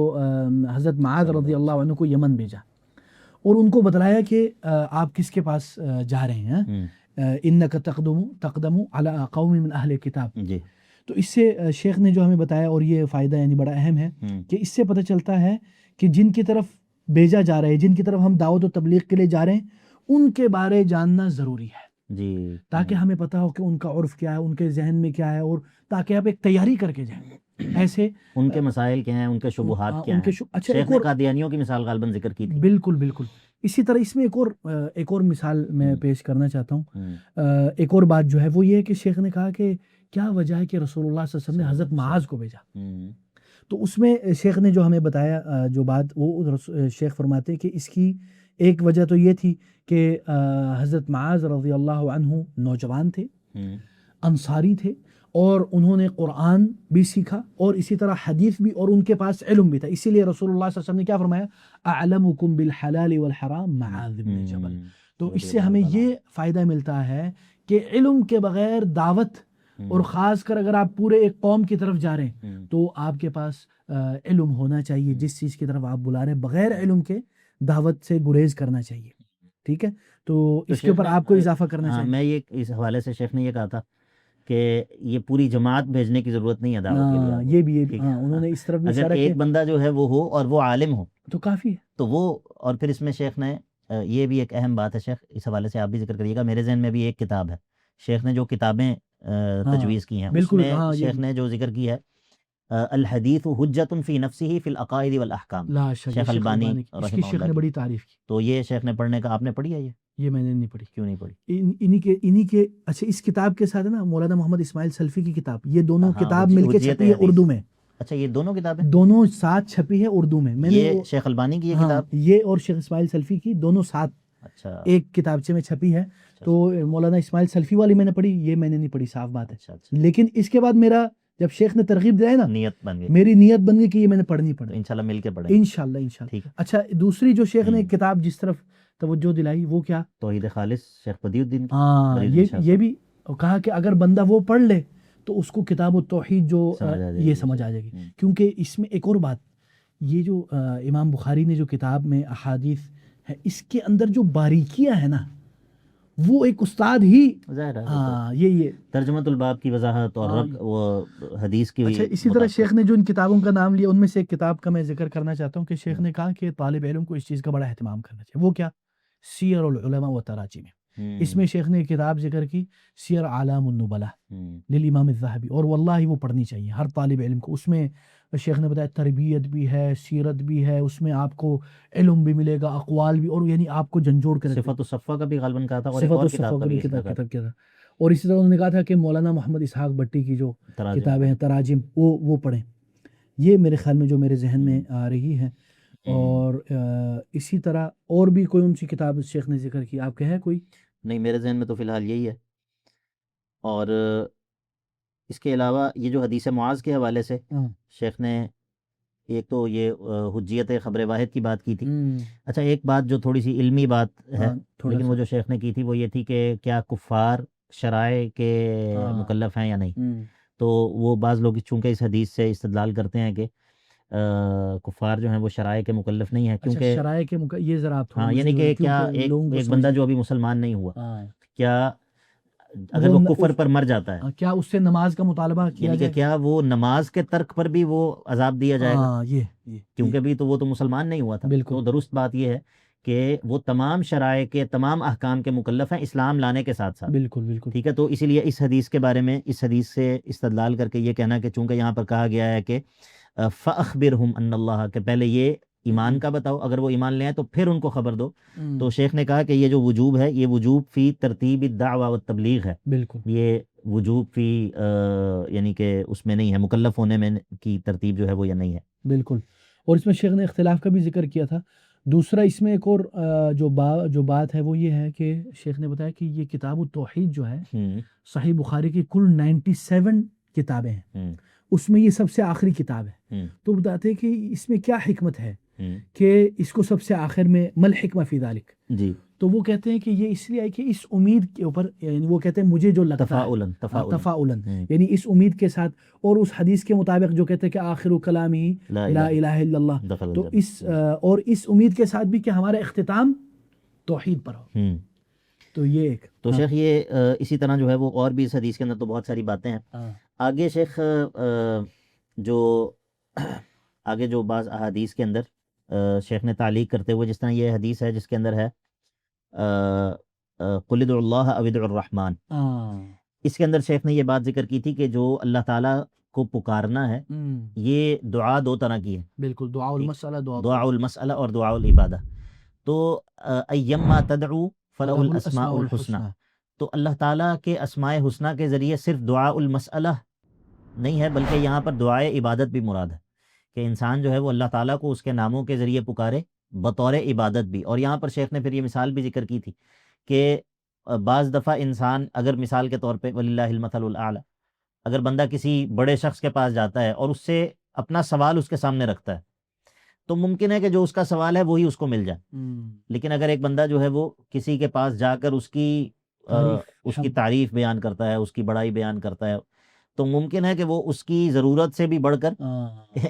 حضرت معاذ رضی اللہ عنہ کو یمن بھیجا، اور ان کو بتلایا کہ آپ کس کے پاس جا رہے ہیں، انک تقدم علی قوم من اہل کتاب. تو اس سے شیخ نے جو ہمیں بتایا، اور یہ فائدہ یعنی بڑا اہم ہے، کہ اس سے پتہ چلتا ہے کہ جن کی طرف بھیجا جا رہا ہے، جن کی طرف ہم دعوت و تبلیغ کے لیے جا رہے ہیں، ان کے بارے جاننا ضروری ہے، تاکہ ہمیں پتہ ہو کہ ان کا عرف کیا ہے، ان کے ذہن میں کیا ہے، اور تاکہ آپ ایک تیاری کر کے جائیں. ایسے ان کے مسائل کیا ہیں، ان کے شبہات کیا ہیں. اچھا شیخ نے قادیانیوں کی مثال غالباً ذکر کی تھی. بالکل. اسی طرح اس میں ایک اور مثال میں پیش کرنا چاہتا ہوں. ایک اور بات جو ہے وہ یہ ہے کہ شیخ نے کہا کہ کیا وجہ ہے کہ رسول اللہ صلی اللہ علیہ وسلم نے حضرت معاذ کو بھیجا. تو اس میں شیخ نے جو ہمیں بتایا جو بات، وہ شیخ فرماتے ہیں کہ اس کی ایک وجہ تو یہ تھی کہ حضرت معاذ رضی اللہ عنہ نوجوان تھے، انصاری تھے، اور انہوں نے قرآن بھی سیکھا اور اسی طرح حدیث بھی، اور ان کے پاس علم بھی تھا. اسی لیے رسول اللہ صلی اللہ علیہ وسلم نے کیا فرمایا، اعلمکم بالحلال والحرام معاذ بن جبل. تو اس سے ہمیں یہ فائدہ ملتا ہے کہ علم کے بغیر دعوت، اور خاص کر اگر آپ پورے ایک قوم کی طرف جا رہے ہیں تو آپ کے پاس علم ہونا چاہیے. جس چیز کی طرف آپ بلا رہے ہیں، بغیر علم کے دعوت سے گریز کرنا چاہیے. ٹھیک ہے، تو اس کے اوپر آپ کو اضافہ کرنا چاہیے. میں یہ اس حوالے سے شیخ نے یہ کہا تھا کہ یہ پوری جماعت بھیجنے کی ضرورت نہیں ہے دعوت کے لیے. یہ بھی انہوں نے اس طرف بھی اگر ایک بندہ جو ہے وہ ہو اور وہ عالم ہو تو کافی ہے. تو وہ، اور پھر اس میں شیخ نے یہ بھی ایک اہم بات ہے شیخ، اس حوالے سے آپ بھی ذکر کریے گا. میرے ذہن میں بھی ایک کتاب ہے، شیخ نے جو کتابیں تجویز کی ہیں اس میں شیخ نے جو ذکر کی ہے، الحدیث حجت فی نفسہ فی العقائد والاحکام، شیخ البانی رحمہ شیخ نے بڑی تعریف کی. تو یہ شیخ نے پڑھنے کا، آپ نے پڑھی ہے یہ میں نے نہیں پڑھی. کیوں نہیں پڑھی؟ انہی کے اچھا اس کتاب کے ساتھ نا مولانا محمد اسماعیل سلفی کی کتاب، یہ دونوں کتاب مل کے چھپی ہے اردو میں. اچھا یہ دونوں کتابیں دونوں ساتھ چھپی ہے اردو میں. میں نے یہ شیخ البانی کی یہ کتاب، یہ اور شیخ اسماعیل سلفی کی دونوں ساتھ ایک کتابچے میں چھپی ہے. تو مولانا اسماعیل سلفی والی میں نے پڑھی، یہ میں نے نہیں پڑھی، صاف بات ہے. لیکن اس کے بعد میرا جب شیخ نے ترغیب دیا ہے نا، میری نیت بن گئی کہ یہ میں نے پڑھنی پڑے. انشاءاللہ مل کے پڑھیں انشاءاللہ. اچھا دوسری جو شیخ نے کتاب جس طرف توجہ دلائی وہ کیا، توحید خالص شیخ بدیع الدین. یہ بھی کہا کہ اگر بندہ وہ پڑھ لے تو اس کو کتاب التوحید جو یہ سمجھ آ جائے گی. کیونکہ اس میں ایک اور بات، یہ جو امام بخاری نے جو کتاب میں احادیث ہے، اس کے اندر جو باریکیاں ہیں نا وہ ایک استاد ہی ظاہر ہے ہاں یہ ترجمۃ الباب کی وضاحت اور وہ حدیث کی. اچھا اسی طرح شیخ نے جو ان کتابوں کا نام لیا ان میں سے ایک کتاب کا میں ذکر کرنا چاہتا ہوں کہ شیخ نے کہا کہ طالب علم کو اس چیز کا بڑا اہتمام کرنا چاہیے. وہ کیا؟ سیر العلماء و تراجم. اس میں شیخ نے کتاب ذکر کی سیر اعلام النبلاء للامام الذہبی, اور واللہ وہ پڑھنی چاہیے ہر طالب علم کو. اس میں شیخ نے بتایا تربیت بھی ہے, سیرت بھی ہے, اس میں آپ کو علم بھی ملے گا, اقوال بھی, اور یعنی آپ کو جھنجھوڑ کر صفت الصفا کا بھی غالباً کہا تھا, اور صفت الصفا کا بھی کتاب کیا تھا. اور اسی طرح انہوں نے کہا تھا کہ مولانا محمد اسحاق بٹی کی جو کتابیں ہیں تراجم وہ پڑھیں. یہ میرے خیال میں جو میرے ذہن میں آ رہی ہے. اور اسی طرح اور بھی کوئی ان سی کتاب شیخ نے ذکر کی, آپ کے ہے کوئی؟ نہیں, میرے ذہن میں تو فی الحال یہی ہے. اور اس کے علاوہ یہ جو حدیث معاذ کے حوالے سے شیخ نے ایک تو یہ حجیت خبر واحد کی بات کی تھی. اچھا, ایک بات جو تھوڑی سی علمی بات ہے لیکن وہ جو شیخ نے کی تھی وہ یہ تھی کہ کیا کفار شرائع کے مکلف ہیں یا نہیں. تو وہ بعض لوگ چونکہ اس حدیث سے استدلال کرتے ہیں کہ کفار جو ہیں وہ شرائع کے مکلف نہیں ہیں, کیونکہ شرائع کے یہ ذرا آپ ہاں یعنی کہ کیا ایک بندہ جو ابھی مسلمان نہیں ہوا, کیا اگر وہ کفر پر مر جاتا ہے کیا اس سے نماز کا مطالبہ کیا یعنی کہ کیا وہ نماز کے ترک پر بھی وہ عذاب دیا جائے گا؟ کیونکہ بھی تو وہ تو مسلمان نہیں ہوا تھا. تو درست بات یہ ہے کہ وہ تمام شرائع کے تمام احکام کے مکلف ہیں اسلام لانے کے ساتھ ساتھ. بالکل ٹھیک ہے, تو اسی لیے اس حدیث کے بارے میں اس حدیث سے استدلال کر کے یہ کہنا کہ چونکہ یہاں پر کہا گیا ہے کہ فَأَخْبِرْهُمْ أَنَّ اللَّهَ, کہ پہلے یہ ایمان کا بتاؤ, اگر وہ ایمان لے آئیں تو پھر ان کو خبر دو. تو شیخ نے کہا کہ یہ جو وجوب ہے یہ وجوب فی ترتیب الدعوہ والتبلیغ ہے. بالکل, یہ وجوب فی یعنی کہ اس میں نہیں ہے, مکلف ہونے میں کی ترتیب جو ہے وہ یہ نہیں ہے. بالکل. اور اس میں شیخ نے اختلاف کا بھی ذکر کیا تھا. دوسرا اس میں ایک اور جو بات ہے وہ یہ ہے کہ شیخ نے بتایا کہ یہ کتاب التوحید جو ہے صحیح بخاری کی کل 97 کتابیں ہیں, اس میں یہ سب سے آخری کتاب ہے. تو بتاتے ہیں کہ اس میں کیا حکمت ہے کہ اس کو سب سے آخر میں مل حکمہ فی ذالک. جی, تو وہ کہتے ہیں کہ یہ اس لیے ہے کہ اس امید کے اوپر, یعنی وہ کہتے ہیں مجھے جو لگتا ہے تفاؤلاً, یعنی اس امید کے ساتھ, اور اس حدیث کے مطابق جو کہتے ہیں کہ آخر کلامی لا الہ الا اللہ, تو اس اور اس امید کے ساتھ بھی کہ ہمارا اختتام توحید پر ہو. تو یہ ایک تو شیخ یہ اسی طرح جو ہے وہ اور بھی اس حدیث کے اندر تو بہت ساری باتیں ہیں. آگے شیخ جو بعض احادیث کے اندر شیخ نے تعلیق کرتے ہوئے, جس طرح یہ حدیث ہے جس کے اندر ہے قل ادعوا اللہ او ادعوا الرحمن, اس کے اندر شیخ نے یہ بات ذکر کی تھی کہ جو اللہ تعالیٰ کو پکارنا ہے یہ دعا دو طرح کی ہے. بالکل, دعاء المسئلہ اور دعاء العبادہ. تو ایما تدعو فلہ الاسماء الحسنى, تو اللہ تعالیٰ کے اسماء حسنہ کے ذریعے صرف دعاء المسئلہ نہیں ہے بلکہ یہاں پر دعائے عبادت بھی مراد ہے, کہ انسان جو ہے وہ اللہ تعالیٰ کو اس کے ناموں کے ذریعے پکارے بطور عبادت بھی. اور یہاں پر شیخ نے پھر یہ مثال بھی ذکر کی تھی کہ بعض دفعہ انسان اگر مثال کے طور پہ وللہ المثل الاعلی, اگر بندہ کسی بڑے شخص کے پاس جاتا ہے اور اس سے اپنا سوال اس کے سامنے رکھتا ہے تو ممکن ہے کہ جو اس کا سوال ہے وہی اس کو مل جائے. لیکن اگر ایک بندہ جو ہے وہ کسی کے پاس جا کر اس کی تعریف بیان کرتا ہے, اس کی بڑائی بیان کرتا ہے, تو ممکن ہے کہ وہ اس کی ضرورت سے بھی بڑھ کر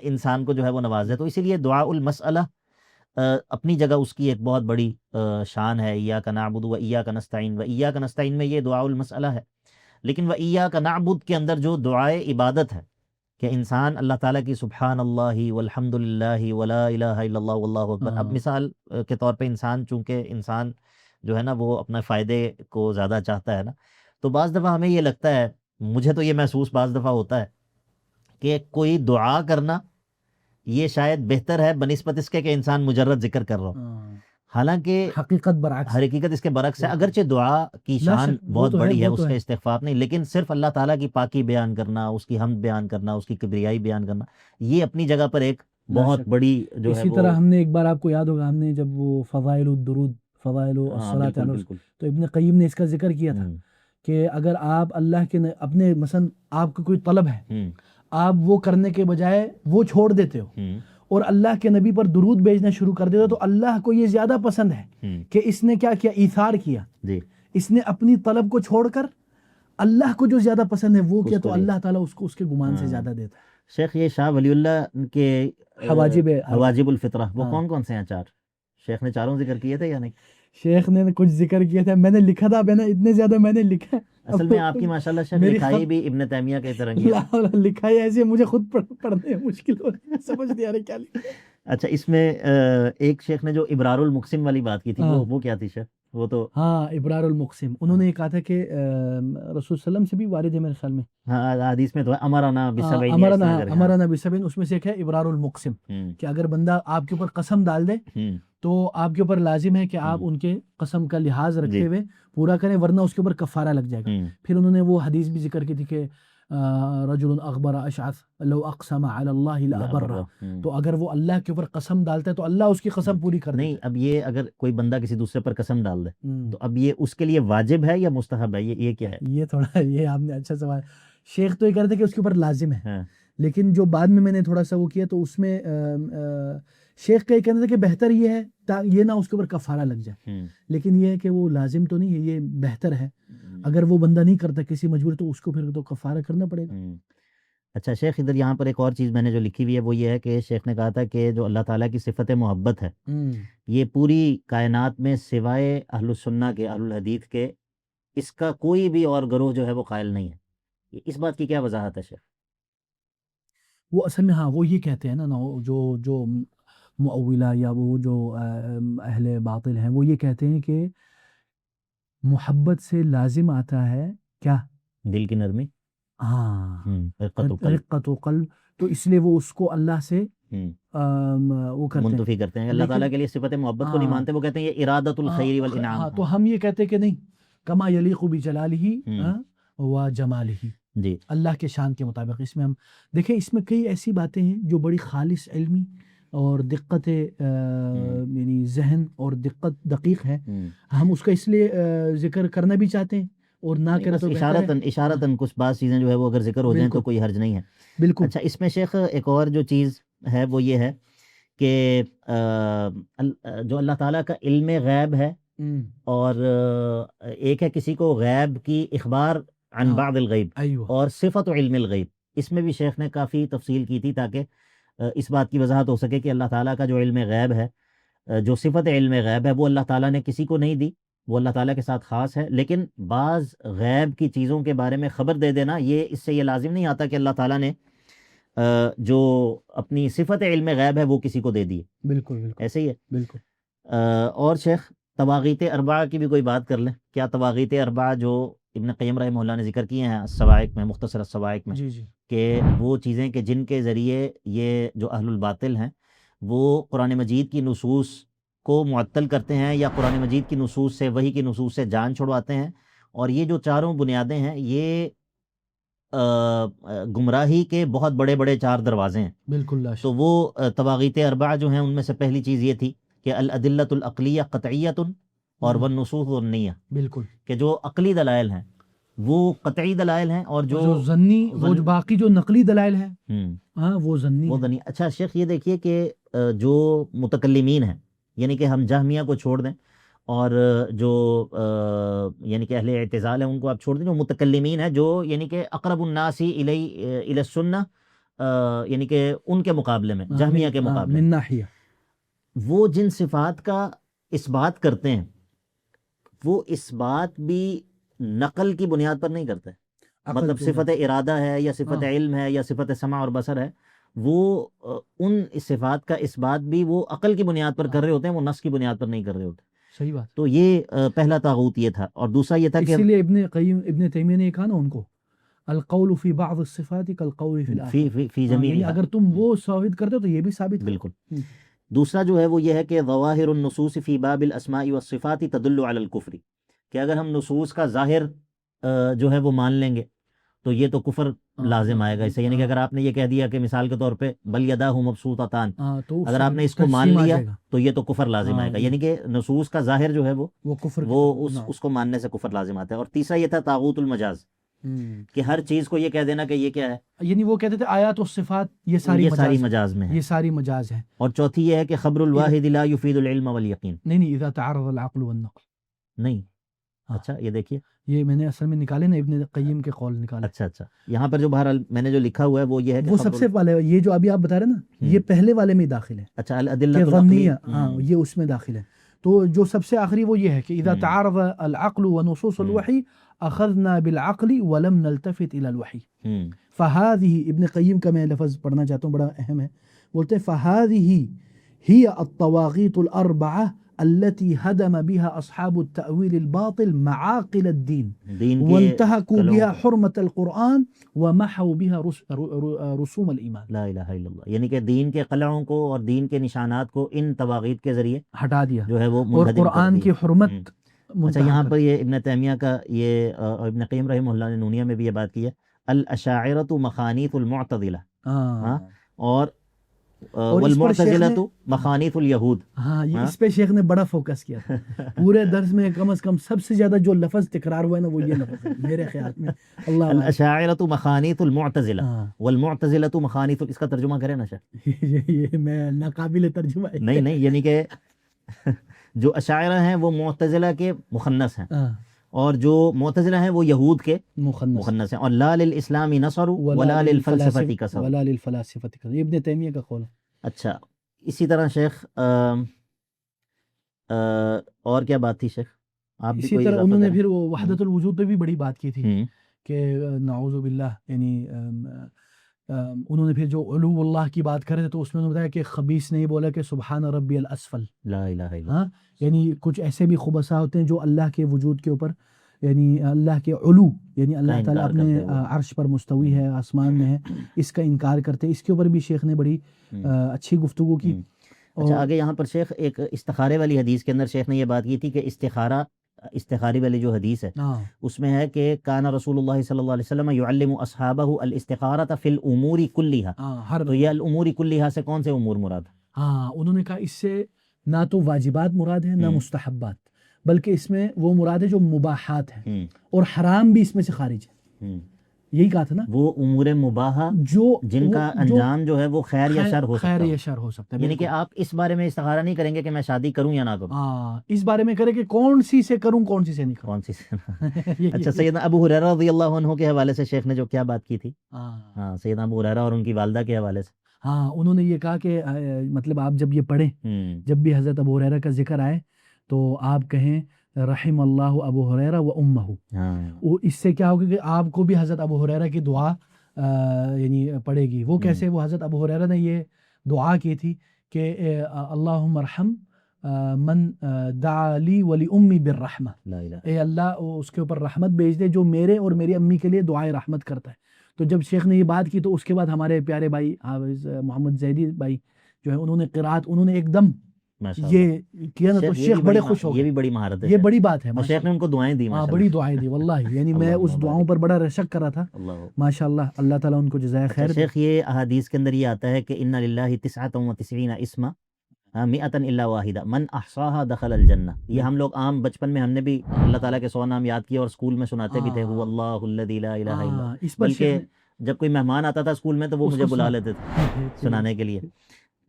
انسان کو جو ہے وہ نواز دے. تو اسی لیے دعاء المسئلہ اپنی جگہ اس کی ایک بہت بڑی شان ہے. ایاک نعبد و ایاک نستعین, و ایاک نستعین میں یہ دعاء المسئلہ ہے. لیکن و ایاک نعبد کے اندر جو دعائے عبادت ہے کہ انسان اللہ تعالیٰ کی سبحان اللہ والحمد للہ ولا الہ الا اللہ واللہ اکبر. اب مثال کے طور پہ انسان, چونکہ انسان جو ہے نا وہ اپنے فائدے کو زیادہ چاہتا ہے نا, تو بعض دفعہ ہمیں یہ لگتا ہے, مجھے تو یہ محسوس بعض دفعہ ہوتا ہے کہ کوئی دعا کرنا یہ شاید بہتر ہے بنسبت اس کے کہ انسان مجرد ذکر کر رہا ہو, حالانکہ حقیقت اس کے برعکس ہے. اگرچہ دعا کی شان بہت بڑی ہے, اس کا استغفار نہیں, لیکن صرف اللہ تعالیٰ کی پاکی بیان کرنا, اس کی حمد بیان کرنا, اس کی کبریائی بیان کرنا, یہ اپنی جگہ پر ایک بہت بڑی جو ہے. اسی طرح ہم نے ایک بار, آپ کو یاد ہوگا, ہم نے جب وہ فضائل الدرود, فضائل الصلاۃ علی الرسول, تو ابن قیم نے اس کا ذکر کیا تھا کہ اگر آپ اللہ کے اپنے مثلا آپ کو کوئی طلب ہے, آپ وہ کرنے کے بجائے وہ چھوڑ دیتے ہو اور اللہ کے نبی پر درود بھیجنا شروع کر دیتے ہو, تو اللہ کو یہ زیادہ پسند ہے کہ اس نے کیا کیا, ایثار کیا, اس نے اپنی طلب کو چھوڑ کر اللہ کو جو زیادہ پسند ہے وہ کیا, تو اللہ تعالیٰ اس کو اس کے گمان سے زیادہ دیتا ہے. شیخ یہ شاہ ولی اللہ کے حواجب الفطرہ وہ کون کون سے ہیں؟ 4 شیخ نے چاروں ذکر کیے تھے یا نہیں؟ شیخ نے کچھ ذکر کیا تھا، میں نے لکھا تھا، میں نے اتنے زیادہ میں نے لکھا ہے، اصل میں آپ کی ماشاءاللہ شیخ میری لکھائی بھی ابن تیمیہ کی طرح کی ہے۔ لکھائی ایسی ہے مجھے خود پڑھنے میں مشکل ہو رہی ہے، سمجھ نہیں آ رہی کیا لکھا ہے۔ اچھا اس میں ایک شیخ نے جو ابرار المقسم والی بات کی تھی وہ کیا تھی شیخ؟ وہ تو ہاں ابرار المقسم، انہوں نے یہ کہا تھا کہ رسول صلی اللہ علیہ وسلم سے بھی وارد ہے میرے خیال میں، ہاں حدیث میں تو ہے امرنا بسبعین، امرنا بسبعین، اس میں سے ایک ہے ابرار المقسم، کہ اگر بندہ آپ کے اوپر قسم ڈال دے تو آپ کے اوپر لازم ہے کہ آپ ان کے قسم کا لحاظ رکھتے ہوئے پورا کریں، ورنہ اس کے اوپر کفارہ لگ جائے گا۔ پھر انہوں نے وہ حدیث بھی ذکر کی تھی کہ رجل اخبر اشعث لو اقسم علی اللہ لابرہ، تو اگر وہ اللہ کے اوپر قسم ڈالتا ہے تو اللہ اس کی قسم پوری کر دے۔ نہیں اب یہ اگر کوئی بندہ کسی دوسرے پر قسم ڈال دے تو اب یہ اس کے لیے واجب ہے یا مستحب ہے؟ یہ کیا ہے؟ یہ تھوڑا یہ آپ نے اچھا سوال، شیخ تو یہ کہتے ہیں کہ اس کے اوپر لازم ہے، لیکن جو بعد میں نے تھوڑا سا وہ کیا تو اس میں شیخ کا یہ کہنا تھا کہ بہتر یہ ہے یہ نہ اس کے اوپر کفارہ لگ جائے، لیکن یہ ہے کہ وہ لازم تو نہیں ہے، یہ بہتر ہے، اگر وہ بندہ نہیں کرتا کسی مجبور تو اس کو پھر تو کفارہ کرنا پڑے گا۔ اچھا شیخ ادھر یہاں پر ایک اور چیز میں نے جو لکھی ہوئی ہے وہ یہ ہے کہ شیخ نے کہا تھا کہ جو اللہ تعالیٰ کی صفت محبت ہے یہ پوری کائنات میں سوائے اہل السنہ کے، اہل الحدیث کے، اس کا کوئی بھی اور گروہ جو ہے وہ قائل نہیں ہے، اس بات کی کیا وضاحت ہے شیخ؟ وہ اصل میں ہاں وہ یہ کہتے ہیں نا جو معولہ یا وہ جو اہل باطل ہیں وہ یہ کہتے ہیں کہ محبت سے لازم آتا ہے کیا؟ دل کی نرمی، ہاں رقت و قلب، تو اس لیے وہ اس کو اللہ سے وہ کرتے ہیں، منتفی کرتے ہیں، اللہ تعالیٰ کے لیے صفت محبت کو نہیں مانتے، وہ کہتے ہیں یہ ارادت الخیر والانعام، تو ہم یہ کہتے ہیں کہ نہیں، کما یلیق بجلالہ و جمالہ، جی اللہ کے شان کے مطابق۔ اس میں ہم دیکھیں اس میں کئی ایسی باتیں ہیں جو بڑی خالص علمی اور دقت یعنی ذہن اور دقیق ہے، ہم اس کا اس لیے ذکر کرنا بھی چاہتے ہیں اور نہ کریں تو اشارتاً کچھ بعض چیزیں جو ہے وہ اگر ذکر ہو جائیں تو کوئی حرج نہیں ہے، بالکل۔ اچھا اس میں شیخ ایک اور جو چیز ہے وہ یہ ہے کہ جو اللہ تعالیٰ کا علم غیب ہے اور ایک ہے کسی کو غیب کی اخبار عن بعض الغیب اور صفت علم الغیب، اس میں بھی شیخ نے کافی تفصیل کی تھی تاکہ اس بات کی وضاحت ہو سکے کہ اللہ تعالیٰ کا جو علم غیب ہے، جو صفت علم غیب ہے وہ اللہ تعالیٰ نے کسی کو نہیں دی، وہ اللہ تعالیٰ کے ساتھ خاص ہے، لیکن بعض غیب کی چیزوں کے بارے میں خبر دے دینا اس سے یہ لازم نہیں آتا کہ اللہ تعالیٰ نے جو اپنی صفت علم غیب ہے وہ کسی کو دے دی، بالکل ایسے ہی ہے، بالکل۔ اور شیخ طواغیت اربعہ کی بھی کوئی بات کر لیں، کیا طواغیت اربعہ جو ابن قیم رحمہ اللہ نے ذکر کیے ہیں الصواعق میں، مختصر الصواعق میں، جی کہ وہ چیزیں کہ جن کے ذریعے یہ جو اہل الباطل ہیں وہ قرآن مجید کی نصوص کو معطل کرتے ہیں یا قرآن مجید کی نصوص سے، وحی کی نصوص سے جان چھڑواتے ہیں، اور یہ جو چاروں بنیادیں ہیں یہ گمراہی کے بہت بڑے بڑے 4 دروازے ہیں، بالکل۔ تو وہ طواغیت اربعہ جو ہیں ان میں سے پہلی چیز یہ تھی کہ الادلۃ العقلیہ قطعیۃ اور والنصوص والنیہ، بالکل، کہ جو عقلی دلائل ہیں وہ قطعی دلائل ہیں اور جو ضنی، وہ باقی جو نقلی دلائل ہیں ہاں وہ ضنی۔ اچھا شیخ یہ دیکھیے کہ جو متکلمین ہیں، یعنی کہ ہم جہمیہ کو چھوڑ دیں اور جو یعنی کہ اہل اعتزال ہیں ان کو آپ چھوڑ دیں، جو متکلمین ہیں جو یعنی کہ اقرب الناس الی السنہ، یعنی کہ ان کے مقابلے میں، جہمیہ کے مقابلے من ناحیہ، وہ جن صفات کا اس بات کرتے ہیں وہ اس بات بھی نقل کی بنیاد پر نہیں کرتے، مطلب صفت ارادہ ہے یا صفت علم ہے یا صفت سمع اور بصر ہے، وہ ان صفات کا اس بات بھی وہ عقل کی بنیاد پر کر رہے ہوتے ہیں، وہ نص کی بنیاد پر نہیں کر رہے ہوتے۔ صحیح بات۔ تو یہ پہلا طاغوت یہ تھا، اور دوسرا یہ تھا کہ اسی لیے ابن تیمیہ نے کہا نا ان کو القول فی بعض الصفات کالقول فی الاخر، فی جمیع، اگر تم وہ ثابت کرتے ہو تو یہ بھی ثابت، بالکل۔ دوسرا جو ہے وہ یہ ہے کہ ظواہر النصوص فی باب الاسماء والصفات تدل علی الکفر، کہ اگر ہم نصوص کا ظاہر جو ہے وہ مان لیں گے تو یہ تو کفر لازم آئے گا اس سے، یعنی کہ اگر آپ نے یہ کہہ دیا کہ مثال کے طور پہ بل یداہ مبسوطتان، اگر آپ نے اس کو مان لیا تو یہ تو کفر لازم آئے گا، یعنی کہ نصوص کا ظاہر جو ہے وہ کفر، وہ اس کو ماننے سے کفر لازم آتا ہے۔ اور تیسرا یہ تھا طاغوت المجاز، کہ ہر چیز کو یہ کہہ دینا کہ یہ کیا ہے، یعنی وہ کہتے تھے آیات و صفات یہ ساری مجاز میں ہے، یہ ساری مجاز ہیں۔ اور چوتھی یہ ہے کہ خبر الواحد لا يفيد العلم والیقین، نہیں اذا تعارض العقل والنقل، نہیں۔ اچھا یہ دیکھیے، یہ میں نے اصل میں نکالے نا ابن قیم کے قول نکالے۔ اچھا یہاں پر جو بہرحال میں نے جو لکھا ہوا ہے وہ یہ ہے کہ وہ سب سے پہلے یہ جو ابھی آپ بتا رہے ہیں نا یہ پہلے والے میں داخل ہے، اچھا الادلہ الظنیہ، ہاں یہ اس میں داخل ہے۔ تو جو سب سے آخری وہ یہ ہے کہ اذا تعارض العقل ونصوص الوحی اخذنا بالعقل ولم نلتفت الى الوحی. فهذه ابن قیم کا میں لفظ پڑھنا چاہتا ہوں، بڑا اہم ہے. بولتے ہیں فهذه هي الطواغیت الاربعہ التي هدم بها اصحاب التأويل الباطل معاقل الدين وانتهكوا بها حرمة القرآن ومحوا بها رسوم الایمان. لا الہ الا اللہ، یعنی کہ دین کے قلعوں کو اور دین کے نشانات کو ان طواغیت کے ذریعے ہٹا دیا جو ہے وہ اور منہدم کر قرآن دیا. کی حرمت اچھا یہاں پر یہ ابن تیمیہ کا یہ ابن قیم رحمہ اللہ نے نونیہ میں بھی یہ بات کی ہے، الاشاعرۃ مخانیث المعتزلہ اور والمعتزلۃ مخانیث الیہود. ہاں یہ اس پہ شیخ نے بڑا فوکس کیا تھا. پورے درس میں کم از کم سب سے زیادہ جو لفظ تکرار ہوا ہے نا وہ یہ لفظ ہے میرے خیال میں. اللہ الاشاعرۃ مخانیث المعتزلہ والمعتزلۃ مخانیث، اس کا ترجمہ کرے نا شیخ؟ یہ میں ناقابل ترجمہ ہے. نہیں یعنی کہ جو اشاعرہ ہیں وہ معتزلہ کے مخنث ہیں، اور جو معتزلہ ہیں وہ یہود کے مخنث ہیں. اور لا للاسلام نصر ولا للفلسفہ کسر. ولا للفلاسفہ کسر، یہ ابن تیمیہ کا قول ہے. اچھا اسی طرح شیخ اور کیا بات تھی شیخ؟ آپ بھی اسی طرح انہوں نے پھر وہ وحدت الوجود پہ بھی بڑی بات کی تھی کہ نعوذ باللہ، یعنی انہوں نے پھر جو علو اللہ کی بات کرے تھے تو اس میں انہوں نے بتایا کہ خبیث نہیں بولا کہ سبحان ربی الاسفل. لا الہ الا اللہ. ہاں یعنی کچھ ایسے بھی خبثاء ہوتے ہیں جو اللہ کے وجود کے اوپر، یعنی اللہ کے علو، یعنی اللہ تعالیٰ اپنے عرش پر مستوی ہے، آسمان میں ہے، اس کا انکار کرتے. اس کے اوپر بھی شیخ نے بڑی اچھی گفتگو کی. اچھا آگے یہاں پر شیخ ایک استخارے والی حدیث کے اندر شیخ نے یہ بات کی تھی کہ استخاری والی جو حدیث ہے اس میں ہے کہ کان رسول اللہ صلی اللہ علیہ وسلم یعلم اصحابہ الاستخارۃ فی الامور کلھا. تو یہ الامور کلھا سے کون سے امور مراد؟ ہاں انہوں نے کہا اس سے نہ تو واجبات مراد ہے نہ مستحبات، بلکہ اس میں وہ مراد ہے جو مباحات ہیں، اور حرام بھی اس میں سے خارج ہے. یہی کہا تھا نا، وہ امور مباحہ جو جن کا انجام جو ہے وہ خیر یا شر ہو سکتا ہے. یعنی کہ آپ اس بارے میں استخارہ نہیں کریں گے کہ میں شادی کروں یا نہ کروں، اس بارے میں کریں کہ کون سی سے کروں کون سی سے نہیں کروں. کون سی سے. اچھا سیدنا ابو ہریرہ رضی اللہ عنہ کے حوالے سے شیخ نے جو کیا بات کی تھی، ہاں سیدنا ابو ہریرہ اور ان کی والدہ کے حوالے سے، ہاں انہوں نے یہ کہا کہ مطلب آپ جب یہ پڑھیں، جب بھی حضرت ابو ہریرہ کا ذکر آئے تو آپ کہیں رحم اللہ ابو ہریرہ و امہ. اس سے کیا ہوگا کہ آپ کو بھی حضرت ابو ہریرہ کی دعا یعنی پڑے گی. وہ کیسے؟ وہ حضرت ابو ہریرہ نے یہ دعا کی تھی کہ اللہم ارحم من دعا لی ولی امی بالرحمہ، اے اللہ اس کے اوپر رحمت بھیج دے جو میرے اور میری امی کے لیے دعائے رحمت کرتا ہے. تو جب شیخ نے یہ بات کی تو اس کے بعد ہمارے پیارے بھائی حافظ محمد زیدی بھائی جو ہے انہوں نے قرات، انہوں نے ایک دم یہ کیا نا، تو شیخ بڑے خوش ہو گئے. یہ بھی بڑی مہارت ہے، یہ بڑی بات ہے. شیخ نے ان کو دعائیں دی، بڑی دعائیں دی واللہ. یعنی میں اس دعاؤں پر بڑا رشک کر رہا تھا. ماشاءاللہ اللہ تعالیٰ ان کو جزائے خیر. شیخ یہ احادیث کے اندر یہ آتا ہے کہ ان للہ 99 اسما 100 الا واحدہ من احصاها دخل الجنہ. یہ ہم لوگ عام بچپن میں ہم نے بھی اللہ تعالیٰ کے 100 نام یاد کیے اور اسکول میں سناتے بھی تھے، هو اللہ الذی لا الہ الا. بلکہ جب کوئی مہمان آتا تھا اسکول میں تو وہ مجھے بلا لیتے تھے سنانے کے لیے.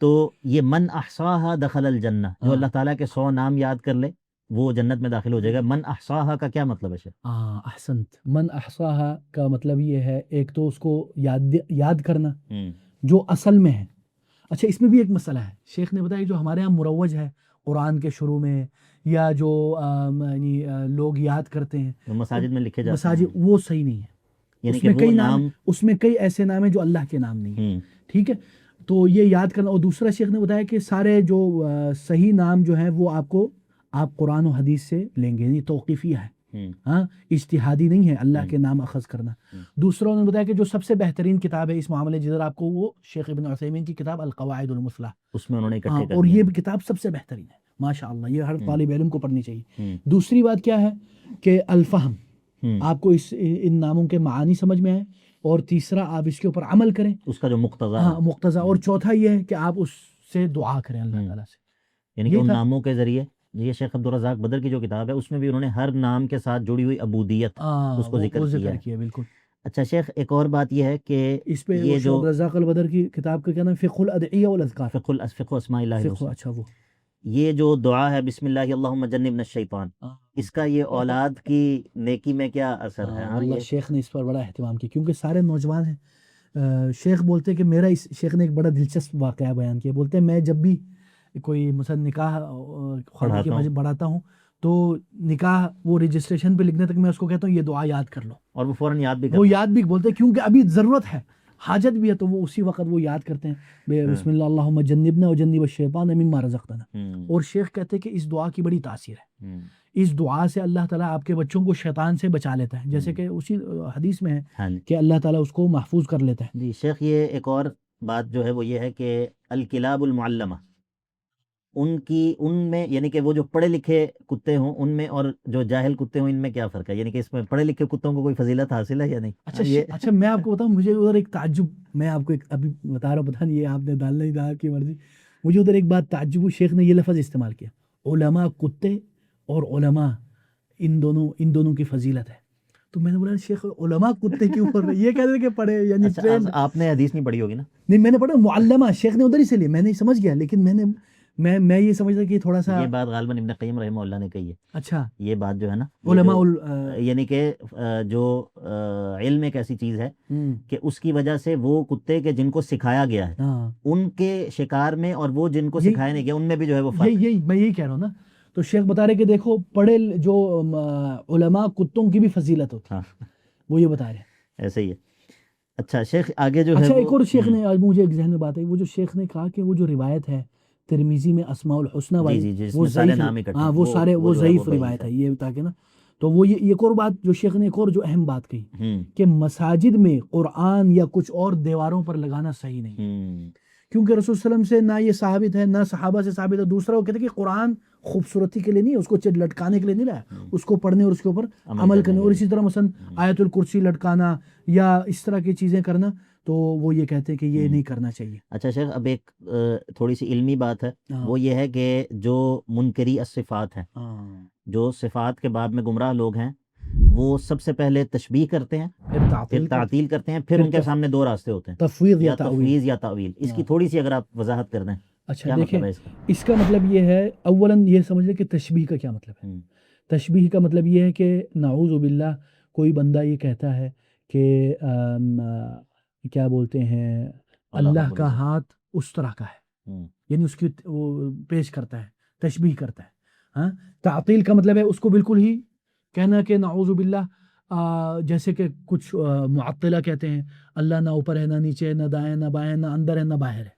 تو یہ من احصاها دخل الجنہ، جو اللہ تعالیٰ کے 100 نام یاد کر لے وہ جنت میں داخل ہو جائے گا. من احصاها کا کیا مطلب ہے؟ احسنت. من احصاها کا مطلب یہ ہے ایک تو اس کو یاد کرنا جو اصل میں ہے. اچھا اس میں بھی ایک مسئلہ ہے، شیخ نے بتایا جو ہمارے ہاں مروج ہے قرآن کے شروع میں یا جو یعنی لوگ یاد کرتے ہیں مساجد میں لکھے جاتے ہیں، مساجد، وہ صحیح نہیں ہے. یعنی کہ وہ نام، اس میں کئی ایسے نام ہیں جو اللہ کے نام نہیں ہیں. ٹھیک ہے، تو یہ یاد کرنا. اور دوسرا شیخ نے بتایا کہ سارے جو صحیح نام جو ہیں وہ آپ قرآن و حدیث سے لیں گے، یعنی توقیفیہ ہے، ہاں اجتہادی نہیں ہے اللہ کے نام اخذ کرنا. دوسرا انہوں نے بتایا کہ جو سب سے بہترین کتاب ہے اس معاملے جدھر آپ کو وہ شیخ ابن عثیمین کی کتاب القواعد المثلیٰ، اس میں انہوں نے اکٹھے کر اور یہ کتاب سب سے بہترین ہے ماشاءاللہ. یہ ہر طالب علم کو پڑھنی چاہیے. دوسری بات کیا ہے کہ الفہم، آپ کو ان ناموں کے معانی سمجھ میں آئے، اور تیسرا آپ اس کے اوپر عمل کریں، اس کا جو مقتضا. اور چوتھا یہ ہے کہ آپ اس سے دعا کریں اللہ تعالیٰ سے. یعنی کہ ان ناموں کے ذریعے یہ شیخ عبدالرزاق بدر کی جو کتاب ہے اس میں بھی انہوں نے ہر نام کے ساتھ جڑی ہوئی عبودیت اس کو ذکر کیا. بالکل. اچھا شیخ ایک اور بات یہ ہے کہ اس پہ یہ جو عبدالرزاق البدر کی کتاب کا کیا نام، فقہ الادعیہ والاذکار، فقہ اسماء اللہ. اچھا وہ یہ جو دعا ہے بسم اللہ اللہم جنبنا الشیطان، اس کا یہ اولاد کی نیکی میں کیا اثر ہے؟ اللہ شیخ نے اس پر بڑا اہتمام کیا کیونکہ سارے نوجوان ہیں. شیخ بولتے کہ میرا شیخ نے ایک بڑا دلچسپ واقعہ بیان کیا. بولتے ہیں میں جب بھی کوئی مثلا نکاح خواتین کی پڑھاتا ہوں مسجد بڑھاتا ہوں تو نکاح وہ رجسٹریشن پہ لکھنے تک میں اس کو کہتا ہوں یہ دعا یاد کر لو، اور وہ فوراً یاد بھی وہ کرتا یاد بھی بولتے ہیں کیونکہ ابھی ضرورت ہے، حاجت بھی ہے، تو وہ اسی وقت وہ یاد کرتے ہیں بسم اللہ اللہم جنبنا وجنب الشیطان مما رزقتنا. اور شیخ کہتے ہیں کہ اس دعا کی بڑی تاثیر ہے، اس دعا سے اللہ تعالیٰ آپ کے بچوں کو شیطان سے بچا لیتا ہے، جیسے کہ اسی حدیث میں ہے کہ اللہ تعالیٰ اس کو محفوظ کر لیتا ہے. جی شیخ، یہ ایک اور بات جو ہے وہ یہ ہے کہ الکلاب المعلمہ، ان میں یعنی کہ وہ جو پڑھے لکھے کتے ہوں ان میں اور جو جاہل کتے ہوں ان میں کیا فرق ہے؟ یعنی کہ اس میں پڑھے لکھے کتوں کو کوئی فضیلت حاصل ہے یا نہیں؟ اچھا میں آپ کو بتاؤں، مجھے ادھر ایک تعجب، میں آپ کو ابھی بتا رہا ہوں، پتہ نہیں یہ آپ نے ڈالنا ہی ڈالا کی مرضی، مجھے ادھر ایک بات تعجب ہوئی، شیخ نے یہ لفظ استعمال کیا علماء کتے اور علماء ان دونوں کی فضیلت ہے. تو میں نے بولا شیخ علماء کتے کیوں پڑھ رہے ہیں؟ یہ کہہ رہے کہ پڑھے یعنی ٹرین. آپ نے حدیث نہیں پڑھی ہوگی نا؟ نہیں میں نے پڑھا معلمہ، شیخ نے ادھر ہی سے لیا، میں نہیں سمجھ گیا، لیکن میں یہ سمجھتا کہ تھوڑا سا یہ بات غالباً ابن قیم رحمہ اللہ نے کہی ہے. اچھا یہ بات جو ہے نا علماء یعنی کہ جو علم ایک ایسی چیز ہے کہ اس کی وجہ سے وہ کتے کے جن کو سکھایا گیا ہے ان کے شکار میں اور وہ جن کو سکھایا نہیں گیا ان میں بھی جو ہے وہ فرق. میں یہی کہہ رہا ہوں نا. تو شیخ بتا رہے کہ دیکھو پڑھے جو علماء کتوں کی بھی فضیلت ہوتی ہے، وہ یہ بتا رہے ہیں ایسے ہی ہے. اچھا شیخ آگے جو ہے اچھا ایک اور شیخ نے، آج مجھے ایک ذہن میں بات آئی، وہ جو شیخ نے کہا کہ وہ جو روایت ہے ترمذی میں اسماء الحسنہ والی، وہ ضعیف روایت ہے یہ تاکہ نا. تو وہ یہ ایک اور بات جو شیخ نے ایک اور جو اہم بات کہی کہ مساجد میں قرآن یا کچھ اور دیواروں پر لگانا صحیح نہیں، کیونکہ رسول صلی اللہ علیہ وسلم سے نہ یہ ثابت ہے نہ صحابہ سے ثابت ہے. دوسرا وہ کہتے ہیں کہ قرآن خوبصورتی کے لیے نہیں ہے، اس کو لٹکانے کے لیے نہیں لایا، اس کو پڑھنے اور اس کے اوپر عمل کرنے. اور اسی طرح مثلا آیت الکرسی لٹکانا یا اس طرح کی چیزیں کرنا، تو وہ یہ کہتے ہیں کہ یہ نہیں کرنا چاہیے. اچھا شیخ اب ایک تھوڑی سی علمی بات ہے، وہ یہ ہے کہ جو منکری الصفات ہیں، جو صفات کے باب میں گمراہ لوگ ہیں، وہ سب سے پہلے تشبیہ کرتے ہیں، پھر تعطیل کرتے ہیں، پھر ان کے سامنے دو راستے ہوتے ہیں، تفویض یا تعویل. اس کی تھوڑی سی اگر آپ وضاحت کر دیں. اچھا دیکھیں اس کا مطلب یہ ہے، اولاً یہ سمجھ لیں کہ تشبیہ کا کیا مطلب ہے. تشبیہ کا مطلب یہ ہے کہ نعوذ باللہ کوئی بندہ یہ کہتا ہے کہ کیا بولتے ہیں اللہ کا ہاتھ اس طرح کا ہے، یعنی اس کی وہ پیش کرتا ہے، تشبیہ کرتا ہے. تعطیل کا مطلب ہے اس کو بالکل ہی کہنا کہ نعوذ باللہ جیسے کہ کچھ معطلہ کہتے ہیں اللہ نہ اوپر ہے نہ نیچے ہے نہ دائیں نہ بائیں نہ اندر ہے نہ باہر ہے.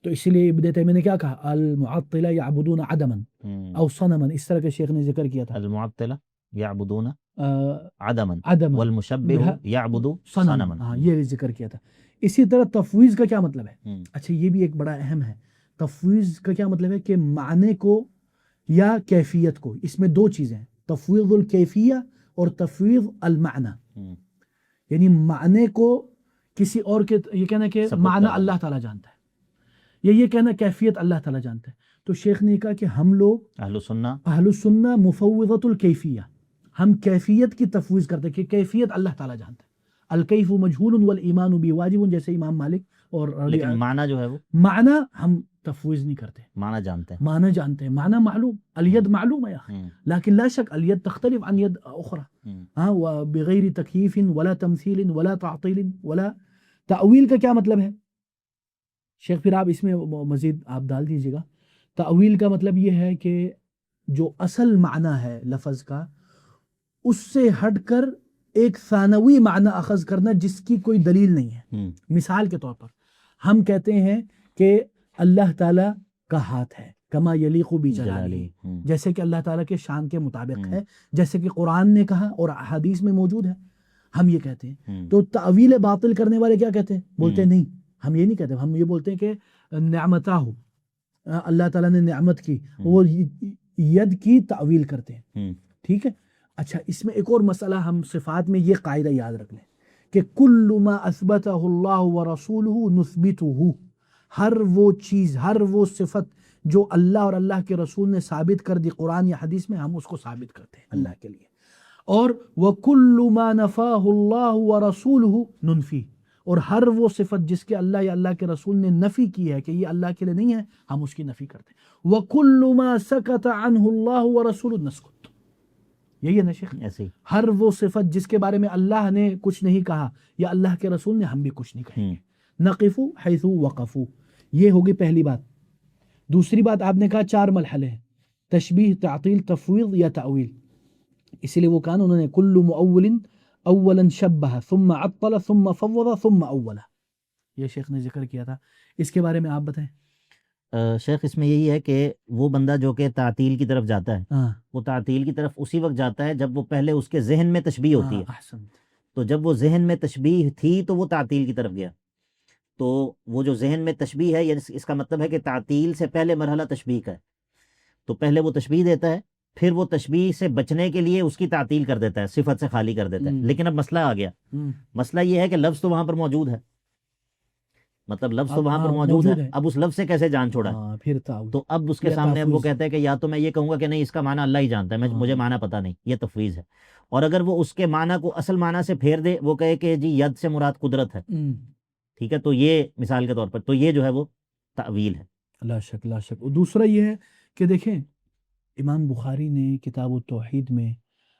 تو اسی لیے ابن تیمیہ نے کیا کہا المعطلہ یعبدون عدما او صنما، اس طرح کے شیخ نے ذکر کیا تھا. المعطلہ یعبدون عدما عدما والمشبہ یعبد صنما، یہ ذکر کیا تھا. اسی طرح تفویض کا کیا مطلب ہے؟ اچھا یہ بھی ایک بڑا اہم ہے. تفویض کا کیا مطلب ہے کہ معنی کو یا کیفیت کو، اس میں دو چیزیں ہیں، تفویض الکیفیہ اور تفویض المعنی. یعنی معنی کو کسی اور کے، یہ کہنا کہ معنی اللہ تعالیٰ جانتا ہے، یہ کہنا کیفیت اللہ تعالیٰ جانتا ہے. تو شیخ نے کہا کہ ہم لوگ اہل السنہ مفوضۃ الکیفیہ، ہم کیفیت کی تفویض کرتے ہیں کہ کیفیت اللہ تعالیٰ جانتا ہے. الکیف مجہول والایمان به واجب، جیسے امام مالک. اور لیکن معنی جو ہے وہ معنی ہم تفویض نہیں کرتے، معنی جانتے ہیں، معنی معلوم، الید معلوم ہے لیکن لا شک الید تختلف عن ید اخرى بغیر تکییف ولا تمثیل ولا تعطیل ولا تأویل. کا کیا مطلب ہے شیخ؟ پھر آپ اس میں مزید آپ ڈال دیجیے گا. تأویل کا مطلب یہ ہے کہ جو اصل معنی ہے لفظ کا اس سے ہٹ کر ایک ثانوی معنی اخذ کرنا جس کی کوئی دلیل نہیں ہے. مثال کے طور پر ہم کہتے ہیں کہ اللہ تعالیٰ کا ہاتھ ہے کما یلیق بجلالہ، جیسے کہ اللہ تعالیٰ کے شان کے مطابق ہے، جیسے کہ قرآن نے کہا اور احادیث میں موجود ہے، ہم یہ کہتے ہیں. تو تعویل باطل کرنے والے کیا کہتے ہیں؟ بولتے ہیں نہیں، ہم یہ نہیں کہتے، ہم یہ بولتے ہیں کہ نعمتہ ہو، اللہ تعالیٰ نے نعمت کی، وہ ید کی تعویل کرتے ہیں. ٹھیک ہے. اچھا اس میں ایک اور مسئلہ ہم صفات میں یہ قاعدہ یاد رکھ لیں کہ کل ما اثبتہ اللہ ورسولہ نثبتہ، ہر وہ چیز، ہر وہ صفت جو اللہ اور اللہ کے رسول نے ثابت کر دی قرآن یا حدیث میں، ہم اس کو ثابت کرتے ہیں اللہ کے لیے. اور وَكُلُّ مَا نَفَاهُ اللَّهُ وَرَسُولُهُ نُنْفِي، اور ہر وہ صفت جس کے اللہ یا اللہ کے رسول نے نفی کی ہے کہ یہ اللہ کے لیے نہیں ہے، ہم اس کی نفی کرتے ہیں. وَكُلُّ مَا سَكَتَ عَنْهُ اللَّهُ وَرَسُولُهُ نَسْكُتُ، یہی ہے نا شیخ؟ ایسے ہر وہ صفت جس کے بارے میں اللہ نے کچھ نہیں کہا یا اللہ کے رسول نے، ہم بھی کچھ نہیں کہیں گے. نقف حیث وقفوا، یہ ہوگی پہلی بات. دوسری بات آپ نے کہا 4 مرحلے ہیں، تشبیہ، تعطیل، تفویض یا تأویل، اسی لیے وہ کہا انہوں نے کل مؤول اولا شبہ ثم عطل ثم فوض ثم اول، یہ شیخ نے ذکر کیا تھا، اس کے بارے میں آپ بتائیں۔ شیخ اس میں یہی ہے کہ وہ بندہ جو کہ تعطیل کی طرف جاتا ہے ہاں وہ تعطیل کی طرف اسی وقت جاتا ہے جب وہ پہلے اس کے ذہن میں تشبیہ ہوتی ہے، احسن، تو جب وہ ذہن میں تشبیہ تھی تو وہ تعطیل کی طرف گیا، تو وہ جو ذہن میں تشبیہ ہے یعنی اس کا مطلب ہے کہ تعطیل سے پہلے مرحلہ تشبیہ کا ہے، تو پہلے وہ تشبیہ دیتا ہے، پھر وہ تشبیہ سے بچنے کے لیے اس کی تعطیل کر دیتا ہے، صفت سے خالی کر دیتا ہے۔ لیکن اب مسئلہ آ گیا، مسئلہ یہ ہے کہ لفظ تو وہاں پر موجود ہے، مطلب لفظ تو وہاں پر موجود ہے، اب اس لفظ سے کیسے جان چھوڑا ہے؟ پھر تو اب اس کے سامنے وہ کہتا ہے کہ یا تو میں یہ کہوں گا کہ نہیں اس کا معنی اللہ ہی جانتا ہے، مجھے معنی پتہ نہیں، یہ تفویض ہے، اور اگر وہ اس کے معنی کو اصل معنی سے پھیر دے، وہ کہے کہ جی ید سے مراد قدرت ہے، ٹھیک ہے، تو یہ مثال کے طور پر تو یہ جو ہے وہ تعویل ہے۔ لا شک لا شک۔ اور دوسرا یہ ہے کہ دیکھیں امام بخاری نے کتاب التوحید میں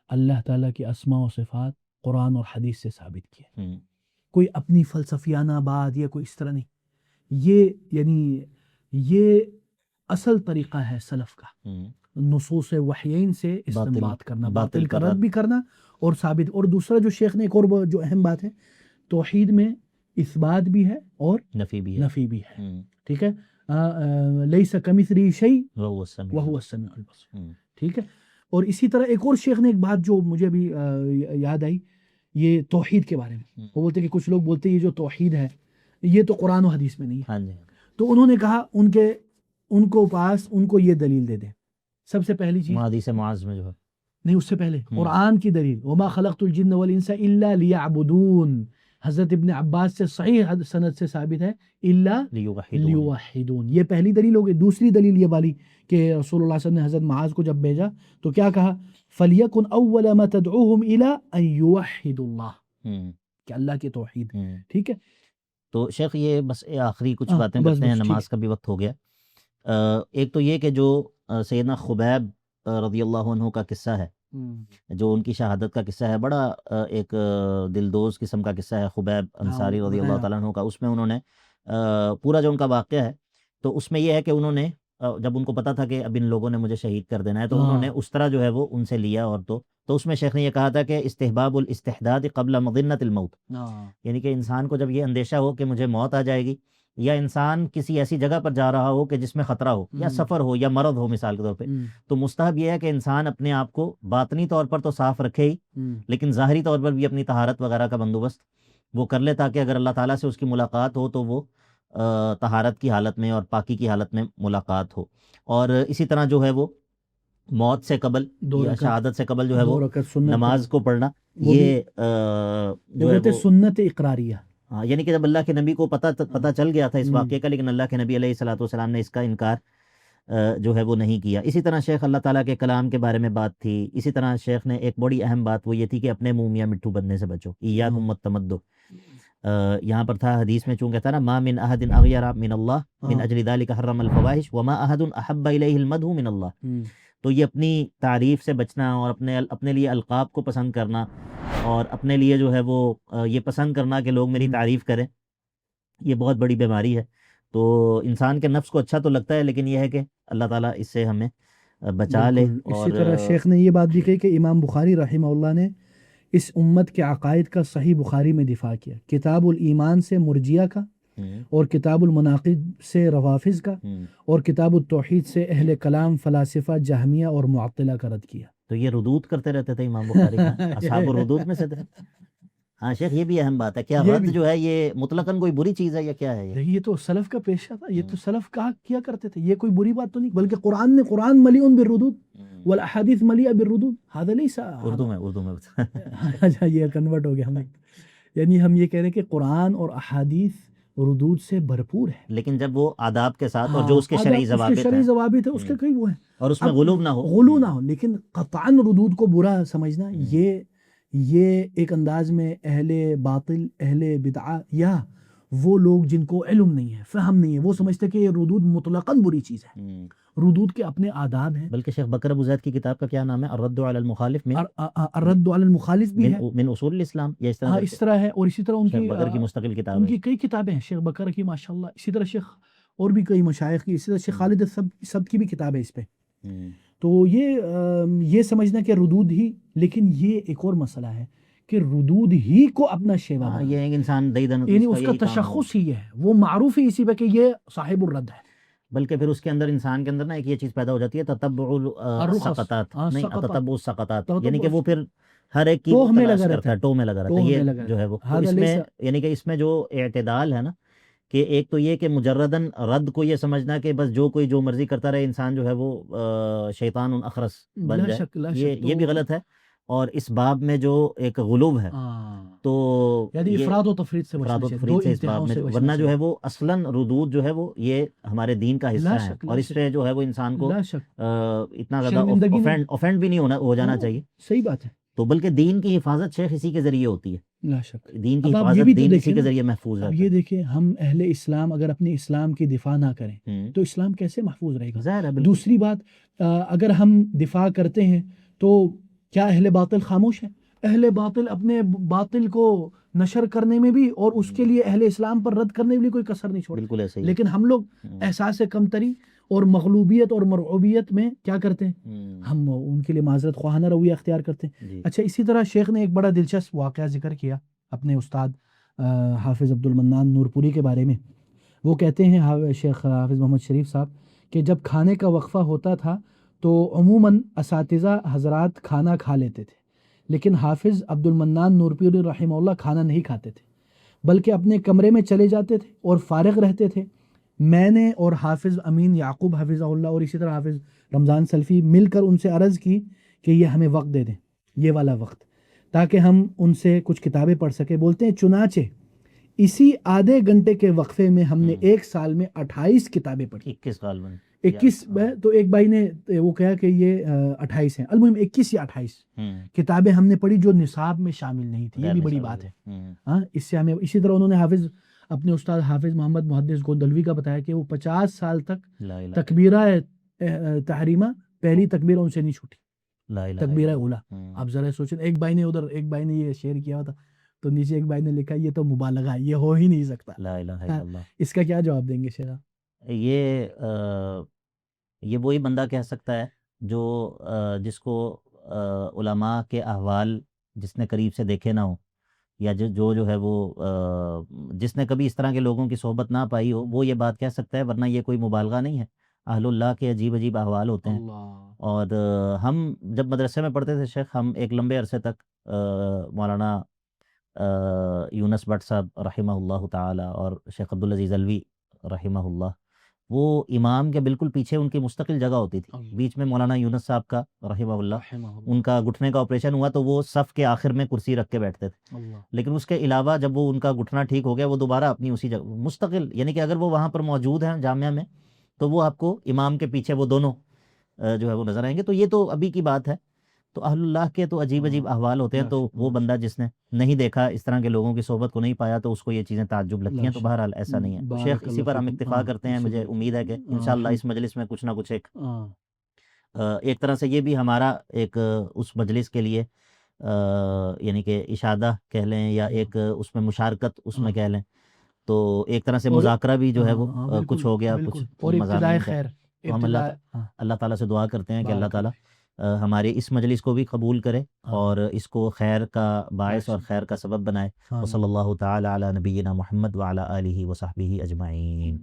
اللہ تعالیٰ کی اسماء و صفات قرآن اور حدیث سے ثابت کیے، کوئی اپنی فلسفیانہ بات یا کوئی اس طرح نہیں، یہ یعنی یہ اصل طریقہ ہے سلف کا، نصوص وحیین سے استنباط کرنا، باطل کا رد بھی کرنا اور ثابت۔ اور دوسرا جو شیخ نے ایک اور جو اہم بات ہے، توحید میں اثبات بھی ہے اور نفی بھی ہے، ٹھیک ہے، لیس کمثلہ شیء وہو السمیع البصیر، ٹھیک ہے۔ اور اسی طرح ایک اور شیخ نے ایک بات جو مجھے بھی یاد آئی، یہ توحید کے بارے میں وہ بولتے کہ کچھ لوگ بولتے یہ جو توحید ہے یہ تو قرآن و حدیث میں نہیں ہے، تو انہوں نے کہا ان کو یہ دلیل دے دیں۔ سب سے پہلی چیز حدیث معاذ میں جو ہے، نہیں اس سے پہلے قرآن کی دلیل، وما خلقت الجن والانس الا لیعبدون، حضرت ابن عباس سے صحیح سند سے ثابت ہے الا لیوحدون، یہ پہلی دلیل ہوگی۔ دوسری دلیل یہ والی کہ رسول اللہ صلی اللہ علیہ وسلم نے حضرت معاذ کو جب بھیجا تو کیا کہا، فَلْيَكُنْ أَوَّلَ مَا تَدْعُوهُمْ إِلَىٰ أَن يُوَحِّدُوا اللَّهَ، کہ اللہ کی توحید، ٹھیک ہے۔ تو شیخ یہ بس آخری کچھ باتیں کرتے ہیں، نماز کا بھی وقت ہو گیا۔ ایک تو یہ کہ جو سیدنا خبیب رضی اللہ عنہ کا قصہ ہے، جو ان کی شہادت کا قصہ ہے، بڑا ایک دلدوز قسم کا قصہ ہے، خبیب انصاری رضی اللہ تعالیٰ عنہ کا، اس میں انہوں نے پورا جو ان کا واقعہ ہے تو اس میں یہ ہے کہ انہوں نے جب ان کو پتا تھا کہ اب ان لوگوں نے مجھے شہید کر دینا ہے تو انہوں نے اس طرح جو ہے وہ ان سے لیا، اور تو اس میں شیخ نے یہ کہا تھا کہ استحباب الاستحداد قبل مظنۃ الموت، یعنی کہ انسان کو جب یہ اندیشہ ہو کہ مجھے موت آ جائے گی، یا انسان کسی ایسی جگہ پر جا رہا ہو کہ جس میں خطرہ ہو یا سفر ہو یا مرض ہو مثال کے طور پہ، تو مستحب یہ ہے کہ انسان اپنے آپ کو باطنی طور پر تو صاف رکھے ہی، لیکن ظاہری طور پر بھی اپنی طہارت وغیرہ کا بندوبست وہ کر لے، تاکہ اگر اللہ تعالیٰ سے اس کی ملاقات ہو تو وہ طہارت کی حالت میں اور پاکی کی حالت میں ملاقات ہو۔ اور اسی طرح جو ہے وہ موت سے قبل یا شہادت سے قبل جو ہے وہ نماز کو پڑھنا، یہ جو ہے سنت اقراریہ، ہاں، یعنی کہ جب اللہ کے نبی کو پتہ چل گیا تھا اس واقعے کا، لیکن اللہ کے نبی علیہ الصلوۃ والسلام نے اس کا انکار جو ہے وہ نہیں کیا۔ اسی طرح شیخ اللہ تعالیٰ کے کلام کے بارے میں بات تھی، اسی طرح شیخ نے ایک بڑی اہم بات وہ یہ تھی کہ اپنے منہ میاں مٹھو بننے سے بچو، ایاکم والتمدع، یہاں پر تھا حدیث میں چونکہ تھا نا، ما من احد اغیر من اللہ من اجل ذلک حرم الفواحش وما احد احب الیہ المدح من اللہ، تو یہ اپنی تعریف سے بچنا اور اپنے لیے القاب کو پسند کرنا اور اپنے لیے جو ہے وہ یہ پسند کرنا کہ لوگ میری تعریف کریں، یہ بہت بڑی بیماری ہے۔ تو انسان کے نفس کو اچھا تو لگتا ہے، لیکن یہ ہے کہ اللہ تعالیٰ اس سے ہمیں بچا لے۔ اسی طرح شیخ نے یہ بات بھی کہی کہ امام بخاری رحمہ اللہ نے اس امت کے عقائد کا صحیح بخاری میں دفاع کیا، کتاب الایمان سے مرجیہ کا، اور کتاب المناقب سے روافظ کا، اور کتاب التوحید سے اہل کلام فلاسفہ جہمیہ اور معطلہ کا رد کیا۔ تو یہ ردود کرتے رہتے تھے امام بخاری کا، اصحاب الردود میں سے تھے۔ ہاں شیخ یہ بھی اہم بات ہے، کیا رد جو ہے یہ مطلقاً کوئی بری چیز ہے یا کیا ہے؟ یہ تو سلف کا پیشہ تھا، یہ تو سلف کیا کرتے تھے، یہ کوئی بری بات تو نہیں، بلکہ قرآن ملیء بالردود والاحادیث ملیء بالردود، هذا ليس اردو میں اچھا یہ کنورٹ ہو گیا ہمیں، یعنی ہم یہ کہہ رہے ہیں کہ قرآن اور احادیث ردود سے بھرپور ہے، لیکن جب وہ آداب کے ساتھ اور جو اس کے شرعی ضوابط ہے اس کے کئی وہ ہیں، اور اس میں غلو نہ ہو، لیکن قطعاً ردود کو برا سمجھنا یہ ایک انداز میں اہل باطل، اہل بدعہ یا وہ لوگ جن کو علم نہیں ہے، فہم نہیں ہے، وہ سمجھتے کہ یہ ردود مطلقاً بری چیز ہے، ردود کے اپنے آداب ہیں۔ بلکہ شیخ بکر ابو زید کی کتاب کا کیا نام ہے؟ الرد علی المخالف، الرد علی المخالف بھی ہے، من اصول الاسلام، یہ اس طرح ہے۔ اور اسی طرح شیخ بکر کی مستقل کتاب ہے، ان کی کئی کتابیں ہیں شیخ بکر کی ماشاءاللہ۔ اسی طرح شیخ اور بھی کئی مشائخ کی، اسی طرح شیخ خالد سبت کی بھی کتاب ہے اس پہ. تو یہ سمجھنا کہ ردود ہی، لیکن یہ ایک اور مسئلہ ہے کہ ردود ہی کو اپنا شیوا بنا، یہ ایک انسان یعنی اس کا تشخص ہی ہے، وہ معروف ہی اسی پہ کہ یہ صاحب الرد ہے. بلکہ پھر اس کے اندر انسان کے اندر نا ایک یہ چیز پیدا ہو جاتی ہے تتبع السقطات، نہیں تتبع السقطات، یعنی کہ وہ پھر ہر ایک کی تلاش کرتا ہے، ٹو میں لگا رہتا ہے. یہ جو ہے وہ اس میں، یعنی کہ اس میں جو اعتدال ہے نا، کہ ایک تو یہ کہ مجرداً رد کو یہ سمجھنا کہ بس جو کوئی جو مرضی کرتا رہے، انسان جو ہے وہ شیطان اخرس بن جائے، یہ بھی غلط ہے. اور اس باب میں جو ایک غلوب ہے، تو یعنی افراد و تفرید سے اس باب میں، ورنہ جو ہے وہ اصلاً ردود جو ہے وہ یہ ہمارے دین کا حصہ ہے، اور اس سے جو ہے وہ انسان کو اتنا زیادہ اوفینڈ بھی نہیں ہو جانا چاہیے. صحیح بات ہے. تو بلکہ دین کی حفاظت شیخ اسی کے ذریعے ہوتی ہے، لا شک دین کی حفاظت دین اسی کے ذریعے محفوظ ہے. یہ دیکھیں، ہم اہل اسلام اگر اپنے اسلام کی دفاع نہ کریں تو اسلام کیسے محفوظ رہے گا؟ دوسری بات، اگر ہم دفاع کرتے ہیں تو کیا اہل باطل خاموش ہے؟ اہل باطل اپنے باطل کو نشر کرنے میں بھی اور اس کے لیے اہل اسلام پر رد کرنے میں بھی کوئی کسر نہیں چھوڑتے. بالکل ایسے ہی. لیکن ہم لوگ احساس کمتری اور مغلوبیت اور مرعوبیت میں کیا کرتے ہیں؟ ہم ان کے لیے معذرت خواہانہ رویہ اختیار کرتے ہیں. اچھا، اسی طرح شیخ نے ایک بڑا دلچسپ واقعہ ذکر کیا اپنے استاد حافظ عبد المنان نور پوری کے بارے میں. وہ کہتے ہیں شیخ حافظ محمد شریف صاحب کہ جب کھانے کا وقفہ ہوتا تھا تو عموماً اساتذہ حضرات کھانا کھا لیتے تھے، لیکن حافظ عبد المنان نور پوری رحمہ اللہ کھانا نہیں کھاتے تھے، بلکہ اپنے کمرے میں چلے جاتے تھے اور فارغ رہتے تھے. میں نے اور حافظ امین یعقوب حفظہ اللہ اور اسی طرح حافظ رمضان سلفی مل کر ان سے عرض کی کہ یہ ہمیں وقت دے دیں، یہ والا وقت، تاکہ ہم ان سے کچھ کتابیں پڑھ سکیں. بولتے ہیں چنانچہ اسی آدھے گھنٹے کے وقفے میں ہم نے ایک سال میں 28 کتابیں پڑھی. 21 سال میں 21 تو ایک بھائی نے وہ کہا کہ یہ 28 ہیں، المہم 21 یا 28 کتابیں ہم نے پڑھی جو نصاب میں شامل نہیں تھی. یہ بھی بڑی بات ہے. ہاں، اس سے ہمیں اسی طرح انہوں نے حافظ اپنے استاد حافظ محمد محدث گوندلوی کا بتایا کہ وہ 50 سال تک تکبیرہ تحریمہ پہلی تکبیرہ ان سے نہیں چھوٹی، تکبیرہ اولا. آپ ذرا سوچیں، ایک بھائی نے یہ شیئر کیا تھا تو نیچے ایک بھائی نے لکھا یہ تو مبالغہ ہے، یہ ہو ہی نہیں سکتا. لا الہ الا اللہ. اس کا کیا جواب دیں گے شیخ؟ یہ وہی بندہ کہہ سکتا ہے جو جس کو علماء کے احوال جس نے قریب سے دیکھے نہ ہو، یا جو ہے وہ جس نے کبھی اس طرح کے لوگوں کی صحبت نہ پائی ہو، وہ یہ بات کہہ سکتا ہے، ورنہ یہ کوئی مبالغہ نہیں ہے. اہل اللہ کے عجیب عجیب احوال ہوتے ہیں. اور ہم جب مدرسے میں پڑھتے تھے شیخ، ہم ایک لمبے عرصے تک مولانا یونس بٹ صاحب رحمہ اللہ تعالی اور شیخ عبدالعزیز الوی رحمہ اللہ، وہ امام کے بالکل پیچھے ان کی مستقل جگہ ہوتی تھی. بیچ میں مولانا یونس صاحب کا رحمہ اللہ، ان کا گھٹنے کا آپریشن ہوا تو وہ صف کے آخر میں کرسی رکھ کے بیٹھتے تھے. لیکن اس کے علاوہ جب وہ ان کا گھٹنا ٹھیک ہو گیا، وہ دوبارہ اپنی اسی جگہ مستقل، یعنی کہ اگر وہ وہاں پر موجود ہیں جامعہ میں تو وہ آپ کو امام کے پیچھے وہ دونوں جو ہے وہ نظر آئیں گے. تو یہ تو ابھی کی بات ہے. تو اہل اللہ کے تو عجیب عجیب احوال ہوتے ہیں. تو وہ بندا جس نے نہیں دیکھا، اس طرح کے لوگوں کی صحبت کو نہیں پایا، تو اس کو یہ چیزیں تعجب لگتی ہیں. تو بہرحال ایسا نہیں ہے. شیخ اسی پر ہم اکتفا کرتے ہیں. مجھے امید ہے کہ انشاءاللہ اس مجلس میں کچھ نہ کچھ ایک طرح سے یہ بھی ہمارا ایک اس مجلس کے لیے یعنی کہ اشادہ کہہ لیں یا ایک اس میں مشارکت اس میں کہہ لیں، تو ایک طرح سے مذاکرہ بھی جو ہے وہ کچھ ہو گیا، کچھ مضامین خیر. تو ہم اللہ تعالیٰ سے دعا کرتے ہیں کہ اللہ تعالیٰ ہمارے اس مجلس کو بھی قبول کرے اور اس کو خیر کا باعث اور خیر کا سبب بنائے. وصلی اللہ تعالی علی نبینا محمد وعلی آلہ وصحبہ اجمعین.